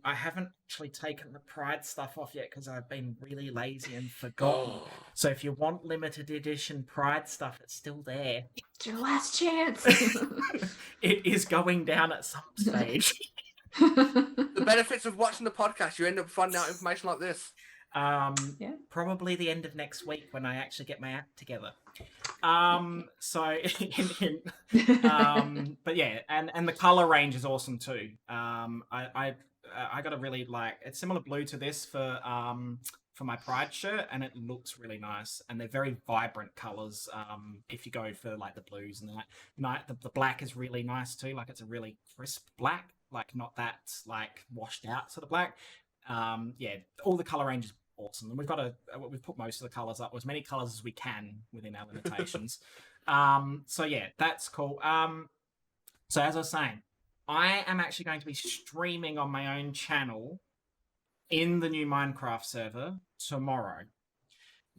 S1: I haven't actually taken the Pride stuff off yet because I've been really lazy and forgotten.
S2: Oh.
S1: So if you want limited edition Pride stuff, it's still there.
S3: It's your last chance.
S1: It is going down at some stage.
S2: The benefits of watching the podcast, you end up finding out information like this.
S1: Probably the end of next week when I actually get my act together. So but yeah, and the color range is awesome too. I got a really it's similar blue to this for my Pride shirt, and it looks really nice, and they're very vibrant colors. If you go for like the blues and the black is really nice too. Like it's a really crisp black, like not that like washed out sort of black. Yeah, all the color range is awesome, and we've put most of the colors up, as many colors as we can within our limitations. So yeah, that's cool. So as I was saying, I am actually going to be streaming on my own channel in the new Minecraft server tomorrow.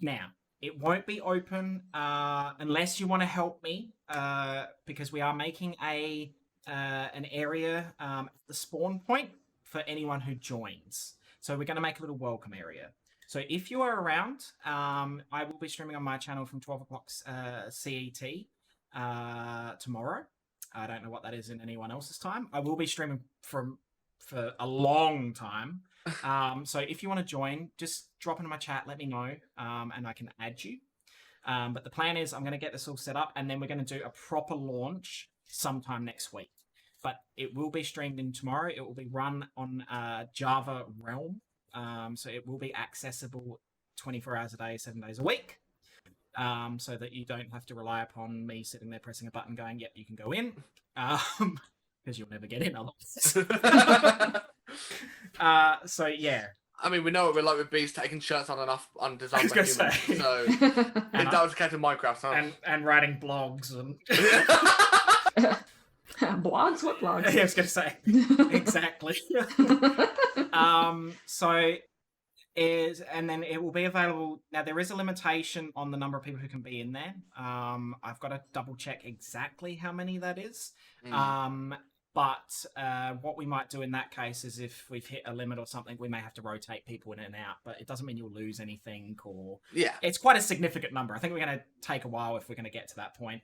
S1: Now, it won't be open unless you want to help me, because we are making an area at the spawn point for anyone who joins. So we're going to make a little welcome area. So if you are around, I will be streaming on my channel from 12 o'clock CET tomorrow. I don't know what that is in anyone else's time. I will be streaming for a long time. So if you want to join, just drop into my chat, let me know, and I can add you. But the plan is I'm going to get this all set up, and then we're going to do a proper launch sometime next week. But it will be streamed in tomorrow. It will be run on Java Realm. So it will be accessible 24 hours a day, 7 days a week. So that you don't have to rely upon me sitting there pressing a button going, yep, you can go in. Because you'll never get in otherwise. So yeah.
S2: I mean, we know what we're like with bees taking shirts on and off on design by humans.
S1: Say.
S2: So if that was the case in Minecraft, huh?
S1: And writing blogs and
S3: Blogs? What blogs?
S1: Yeah, I was going to say exactly. And then it will be available. Now there is a limitation on the number of people who can be in there. I've got to double check exactly how many that is. But what we might do in that case is if we've hit a limit or something, we may have to rotate people in and out. But it doesn't mean you'll lose anything, or it's quite a significant number. I think we're going to take a while if we're going to get to that point.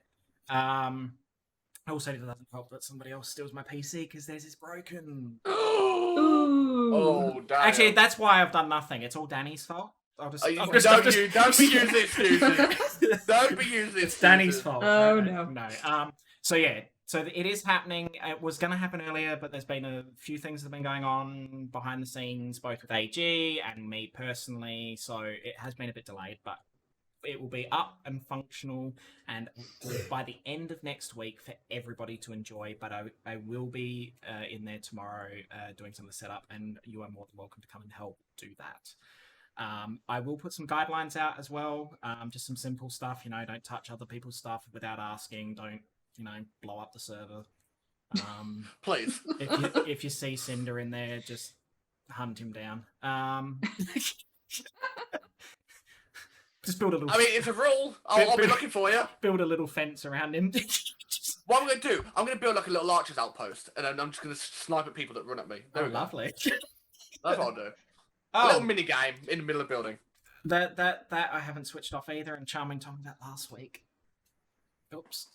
S1: Also, it doesn't help that somebody else steals my PC because theirs is broken.
S2: Oh, damn.
S1: Actually, that's why I've done nothing. It's all Danny's fault. Don't be
S2: using excuses. Don't be using excuses.
S1: It's Danny's fault.
S3: Oh, no.
S1: No. So yeah. So it is happening. It was going to happen earlier, but there's been a few things that have been going on behind the scenes, both with AG and me personally. So it has been a bit delayed, but it will be up and functional and by the end of next week for everybody to enjoy. But I will be in there tomorrow doing some of the setup, and you are more than welcome to come and help do that. I will put some guidelines out as well, just some simple stuff. Don't touch other people's stuff without asking. Don't blow up the server.
S2: Please.
S1: If you see Cinder in there, just hunt him down. Just build a little.
S2: I mean, it's a rule. I'll be looking for you.
S1: Build a little fence around him.
S2: What I'm going to do, I'm going to build like a little archer's outpost, and then I'm just going to snipe at people that run at me. There we go.
S1: Lovely.
S2: That's what I'll do. A little mini game in the middle of the building.
S1: That I haven't switched off either, and Charming told me that last week. Oops.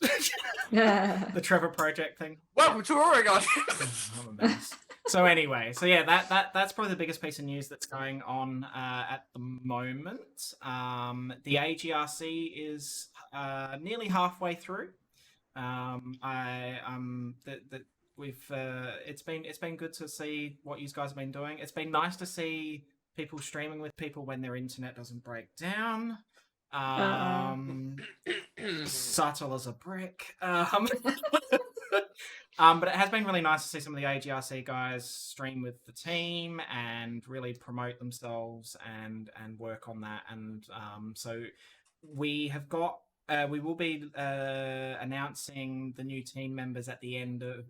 S1: The Trevor Project thing.
S2: Welcome to Oregon.
S1: I'm a mess. So anyway, that's probably the biggest piece of news that's going on at the moment. The AGRC is nearly halfway through. It's been good to see what you guys have been doing. It's been nice to see people streaming with people when their internet doesn't break down. Subtle as a brick. But it has been really nice to see some of the AGRC guys stream with the team and really promote themselves and work on that. And so we have got we will be announcing the new team members at the end of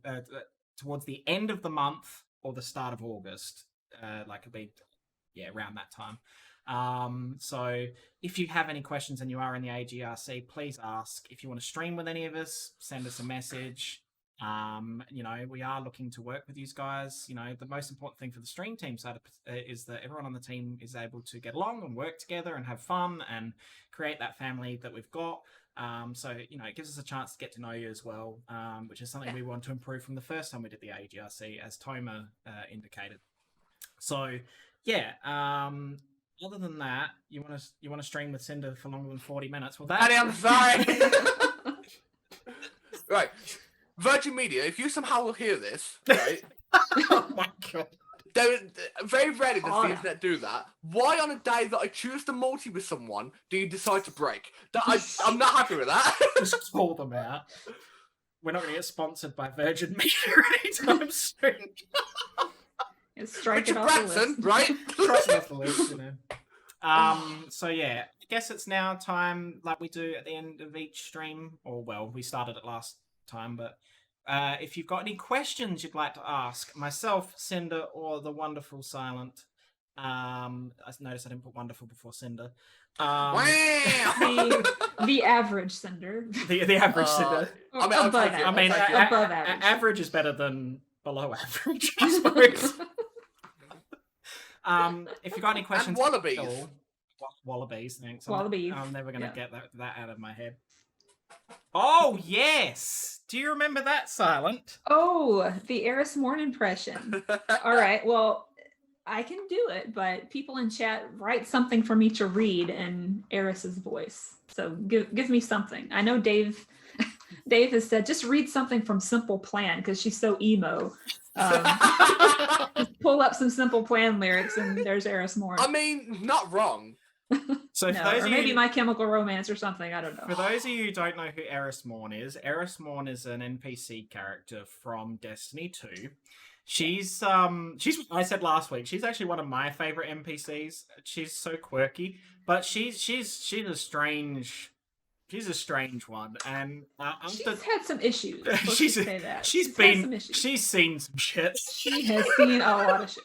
S1: towards the end of the month or the start of August. It'll be around that time. So if you have any questions and you are in the AGRC, please ask. If you want to stream with any of us, send us a message. We are looking to work with you guys. The most important thing for the stream team side is that everyone on the team is able to get along and work together and have fun and create that family that we've got. So it gives us a chance to get to know you as well, which is something we want to improve from the first time we did the AGRC, as Toma indicated. So other than that, you want to stream with Cinder for longer than 40 minutes? Well,
S2: Daddy, I'm sorry. Right, Virgin Media, if you somehow will hear this, right?
S1: Oh my god.
S2: Very rarely does the internet do that. Why on a day that I choose to multi with someone do you decide to break? I'm not happy with that.
S1: Just call them out. We're not going to get sponsored by Virgin Media anytime soon.
S3: Strike
S2: Richard
S3: it off the
S2: Branson,
S3: list.
S2: right?
S1: Cross it off the list, So yeah, I guess it's now time, like we do at the end of each stream, or well, we started it last time, but if you've got any questions you'd like to ask myself, Cinder, or the wonderful Silent, I noticed I didn't put wonderful before Cinder.
S3: The average Cinder.
S1: The average Cinder.
S3: Above average.
S1: Average is better than below average, I suppose. If you've got any questions,
S2: And wallabies.
S1: Wallabies, thanks.
S3: Wallabies.
S1: I'm never gonna get that out of my head. Oh yes! Do you remember that, Silent?
S3: Oh, the Eris Morn impression. All right, well, I can do it, but people in chat write something for me to read in Eris's voice. So give me something. I know Dave has said just read something from Simple Plan because she's so emo. Just pull up some Simple Plan lyrics and there's Eris Morn.
S2: I mean, not wrong.
S1: So
S3: no, or maybe My Chemical Romance or something. I don't know.
S1: For those of you who don't know who Eris Morn is an NPC character from Destiny 2. She's I said last week, she's actually one of my favorite NPCs. She's so quirky, but she's a strange one, and
S3: she's had some issues.
S1: She's
S3: say that.
S1: She's seen some shit.
S3: She has seen a lot of shit.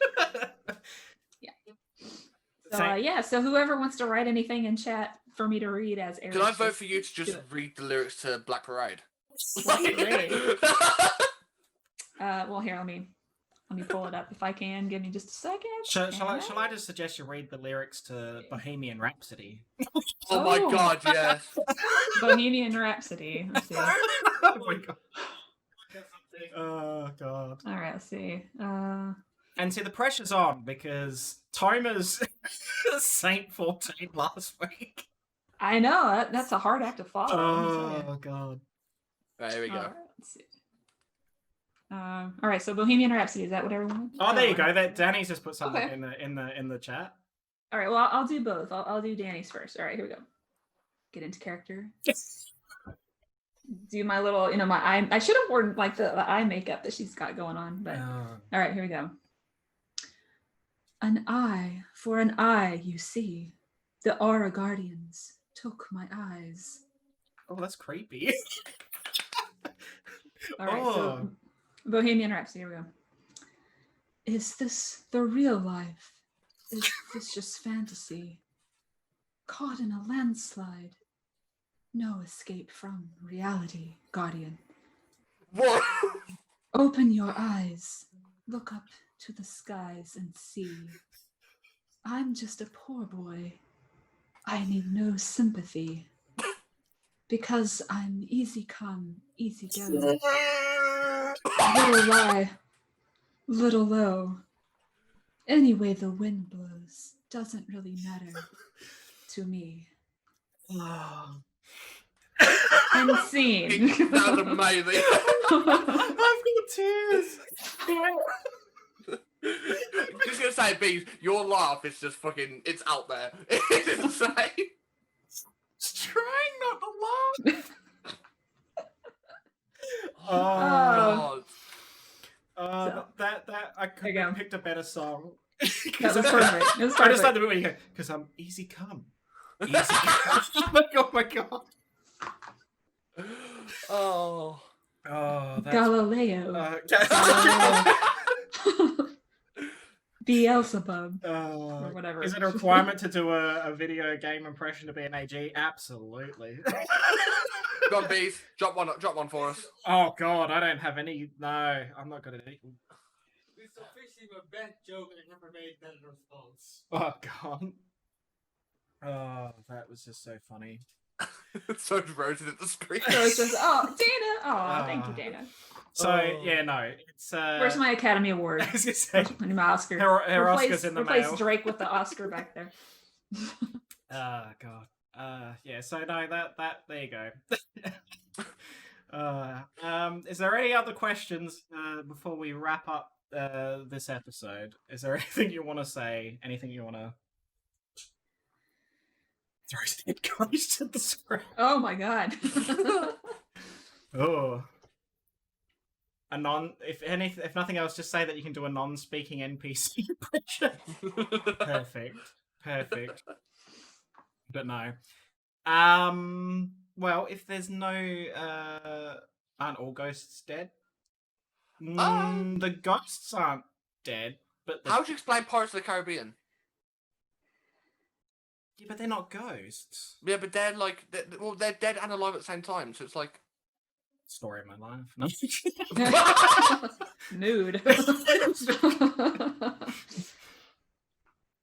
S3: So whoever wants to write anything in chat for me to read as Eris.
S2: Can I vote for you to just read the lyrics to Black Parade?
S3: Black Parade. Well, here, let me pull it up if I can. Give me just a second.
S1: Shall I just suggest you read the lyrics to Bohemian Rhapsody?
S2: Oh my god, yes.
S3: Bohemian Rhapsody. Let's see.
S1: Oh my god. Oh god.
S3: All right, let's see.
S1: And see, the pressure's on because Toma's Saint 14 last week.
S3: I know, that's a hard act to follow.
S1: Oh god.
S2: Right, here we go.
S3: All right, let's see. All right, so Bohemian Rhapsody, is that what everyone?
S1: Oh, there you go. That Danny's just put something
S3: Okay.
S1: in the chat.
S3: All right, well, I'll do both. I'll do Danny's first. All right, here we go. Get into character.
S1: Yes.
S3: Do my little, my eye. I should have worn like the eye makeup that she's got going on, but all right, here we go. An eye for an eye, you see. The Aura Guardians took my eyes.
S1: Oh, that's creepy.
S3: All right, so Bohemian Rhapsody, here we go. Is this the real life? Is this just fantasy? Caught in a landslide. No escape from reality, Guardian.
S2: What?
S3: Open your eyes. Look up to the skies and see. I'm just a poor boy. I need no sympathy. Because I'm easy come, easy go. Little lie, little low. Any way the wind blows doesn't really matter to me. Unseen.
S2: That was amazing.
S1: I've got tears.
S2: Just gonna say, Beaz, your laugh is just fucking, it's out there. It's insane.
S1: Just trying not to laugh. That I could have picked a better song.
S3: That was perfect. It was
S1: I just like
S3: perfect.
S1: the bit where you go, because I'm easy come. Easy come. Oh my god.
S2: Oh.
S1: Oh, that's...
S3: Galileo. Beelzebub. Or whatever.
S1: Is it a requirement to do a video game impression to be an AG? Absolutely.
S2: DragonBeaz, drop one for us.
S1: Oh god, I don't have any. No, I'm not good at it.
S4: It's officially my best joke and I never made that response.
S1: Oh god. Oh, that was just so funny.
S2: So roasted at the screen.
S3: So it's just, Dana. Oh, thank you, Dana.
S1: So yeah, no, it's
S3: Where's my Academy Award?
S1: I was gonna say,
S3: And my Oscar.
S1: her Oscar's in the
S3: replace
S1: mail.
S3: Drake with the Oscar back there.
S1: Oh god. Yeah. So no, that there you go. Is there any other questions before we wrap up this episode? Is there anything you want to say? Anything you want to? Throw dead guys at the screen.
S3: Oh my god.
S1: Oh. If nothing else, just say that you can do a non-speaking NPC impression. Perfect. But no. Well, if there's no, aren't all ghosts dead? The ghosts aren't dead, but
S2: How would you explain Pirates of the Caribbean?
S1: yeah, but they're not ghosts.
S2: Yeah, but they're like, they're dead and alive at the same time, so it's like.
S1: Story of my life. No.
S3: Nude.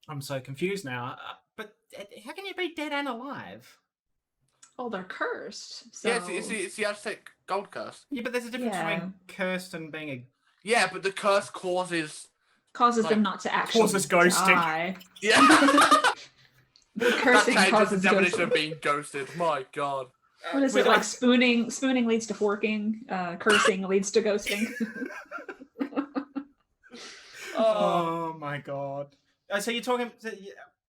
S1: I'm so confused now. But how can you be dead and alive?
S3: Oh, they're cursed. So...
S2: Yeah, it's the Aztec gold curse.
S1: Yeah, but there's a difference
S3: Yeah.
S1: between cursed and being a.
S2: Yeah, but the curse causes
S3: causes them not to actually
S1: Causes ghosting.
S3: die.
S2: Yeah.
S3: The
S2: That
S3: cursing
S2: changes the
S3: causes
S2: definition
S3: ghosting.
S2: of being ghosted. My god.
S3: What is
S1: Wait,
S3: it like? Spooning leads to forking. Cursing leads to ghosting.
S1: Oh my god. So you're talking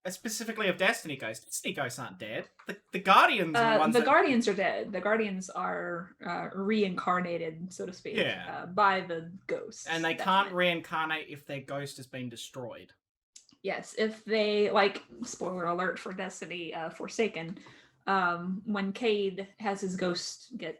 S1: specifically of Destiny Ghosts. Destiny Ghosts aren't dead. The Guardians are the ones
S3: The
S1: that...
S3: Guardians are dead. The Guardians are reincarnated, so to speak,
S1: Yeah.
S3: by the ghosts.
S1: And they can't reincarnate if their ghost has been destroyed.
S3: Yes, if they, like, spoiler alert for Destiny Forsaken, when Cade has his ghost get,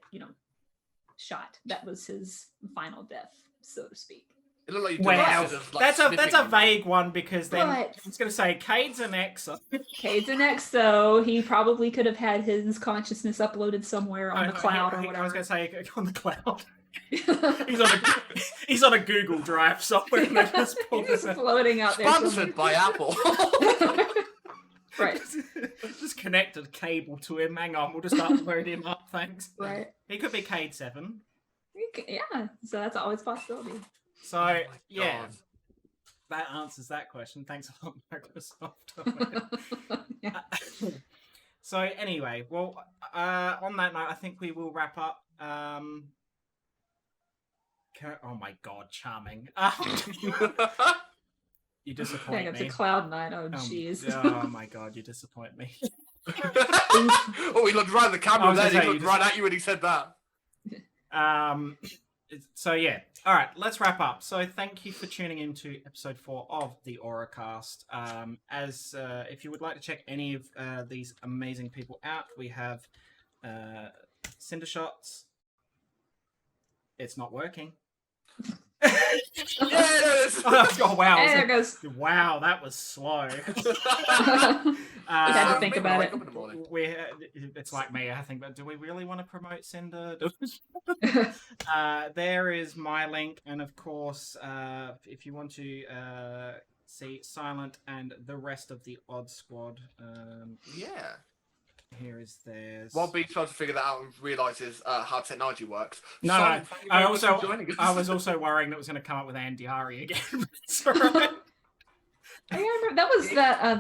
S3: shot, that was his final death, so to speak.
S2: It looked like you
S1: Wow,
S2: just, like,
S1: that's a
S2: sniffing
S1: vague one because then
S3: But-
S1: I was going to say Cade's an Exo.
S3: Cade's an Exo. He probably could have had his consciousness uploaded somewhere on the cloud or
S1: I was
S3: whatever.
S1: going to say on the cloud. he's on a Google Drive somewhere. And they just pull
S3: He's
S1: this out.
S3: floating out there.
S2: Sponsored by Apple.
S3: Right.
S1: Just connect a cable to him. Hang on, we'll just upload him up. Thanks.
S3: Right.
S1: He could be Cade 7.
S3: Yeah. So that's always a possibility.
S1: So
S2: Oh my
S1: yeah,
S2: God.
S1: that answers that question. Thanks a lot, Microsoft.
S3: Yeah.
S1: So anyway, well, on that note, I think we will wrap up. Oh my god, charming! You disappoint
S3: Hang up
S1: me.
S3: to Cloud9. Oh jeez.
S1: Oh my god, you disappoint me.
S2: Oh, he looked right at the
S1: I
S2: camera
S1: was
S2: then.
S1: gonna
S2: He
S1: say,
S2: looked
S1: you
S2: right at you when he said that.
S1: So yeah, all right, let's wrap up. So thank you for tuning in to episode 4 of the AuraCast. As if you would like to check any of these amazing people out, we have Cindershots. It's not working.
S2: Yeah, it is.
S1: Oh wow!
S3: And there it goes.
S1: Wow, that was slow.
S3: I had to
S1: Um,
S3: think
S2: Maybe
S3: about
S2: I'll
S3: it.
S2: wake up in the morning.
S1: It's like me. I think, but do we really want to promote Cinder? There is my link, and of course, if you want to see Silent and the rest of the Odd Squad,
S2: Yeah.
S1: here is theirs.
S2: While Beach tries to figure that out and realizes how technology works.
S1: No,
S2: Simon,
S1: no.
S2: thank you
S1: I
S2: very much for
S1: also,
S2: joining us.
S1: I was also worrying that it was going to come up with Andy Ari again. It's all right.
S3: I remember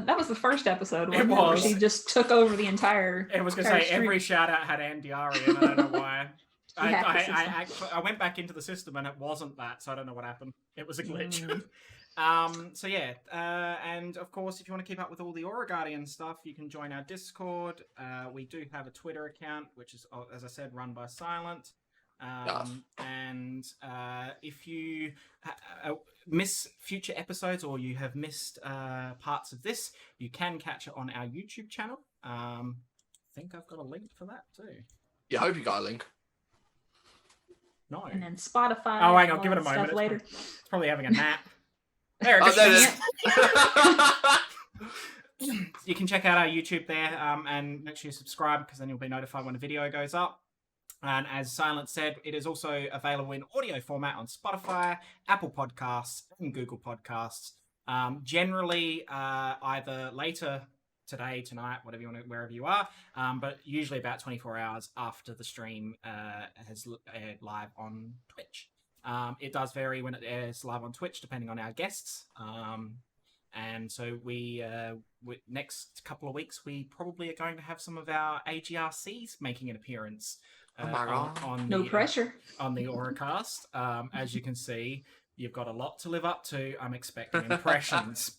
S3: that was the first episode.
S1: It
S3: wasn't where
S1: was.
S3: she just took over the entire.
S1: I was going to
S3: entire
S1: say
S3: stream.
S1: every shout out had Andy Ari, and I don't know why.
S3: He hacked the system.
S1: I went back into the system and it wasn't that, so I don't know what happened. It was a glitch. So yeah, and of course, if you want to keep up with all the Aura Guardian stuff, you can join our Discord. We do have a Twitter account, which is, as I said, run by Silent. And if you miss future episodes or you have missed parts of this, you can catch it on our YouTube channel. I think I've got a link for that too.
S2: Yeah, I hope you got a link.
S1: No.
S3: And then Spotify.
S1: Oh, hang
S3: and
S1: on,
S3: all
S1: give it a
S3: that
S1: moment.
S3: stuff
S1: It's
S3: later.
S1: probably having a nap. There
S2: Oh,
S1: it
S2: there it
S1: is.
S2: is.
S1: You can check out our YouTube there, and make sure you subscribe because then you'll be notified when a video goes up. And as Silent said, it is also available in audio format on Spotify, Apple Podcasts, and Google Podcasts. Generally, either later today, tonight, whatever you want to, wherever you are, but usually about 24 hours after the stream has aired live on Twitch. It does vary when it airs live on Twitch, depending on our guests. And so we next couple of weeks, we probably are going to have some of our AGRCs making an appearance.
S2: Oh my God.
S1: On
S3: No
S1: the,
S3: pressure.
S1: on the AuraCast. As you can see, you've got a lot to live up to. I'm expecting impressions.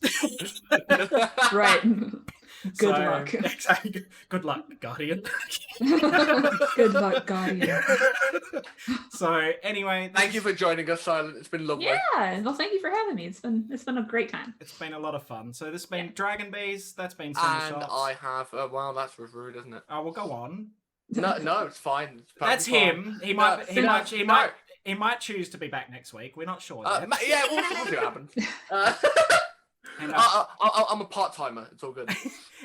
S3: Right. Good
S1: So,
S3: luck.
S1: Exactly. Good luck, Guardian.
S3: Good luck, Guardian.
S1: So anyway,
S2: Thank you for joining us, Silent. It's been lovely.
S3: Yeah. Well, thank you for having me. It's been a great time.
S1: it's been a lot of fun. So this has been DragonBeaz. That's been
S2: And
S1: Cindershots.
S2: I have. Well, that's rude, isn't it?
S1: Oh, we'll go on.
S2: No, it's fine. It's
S1: That's
S2: perfectly fine.
S1: him. He
S2: No,
S1: might. He
S2: no,
S1: might. He
S2: no.
S1: might. He might choose to be back next week. We're not sure yet.
S2: Yeah, we'll see what happens.
S1: And,
S2: I'm a part timer. It's all good.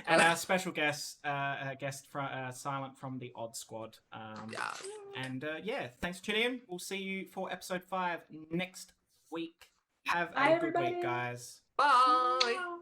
S1: and our special guest, from Silent from the Odd Squad.
S2: Yeah.
S1: And yeah, thanks for tuning in. We'll see you for episode 5 next week. Have
S3: Bye,
S1: a good
S3: everybody.
S1: week, guys.
S2: Bye.
S3: Wow.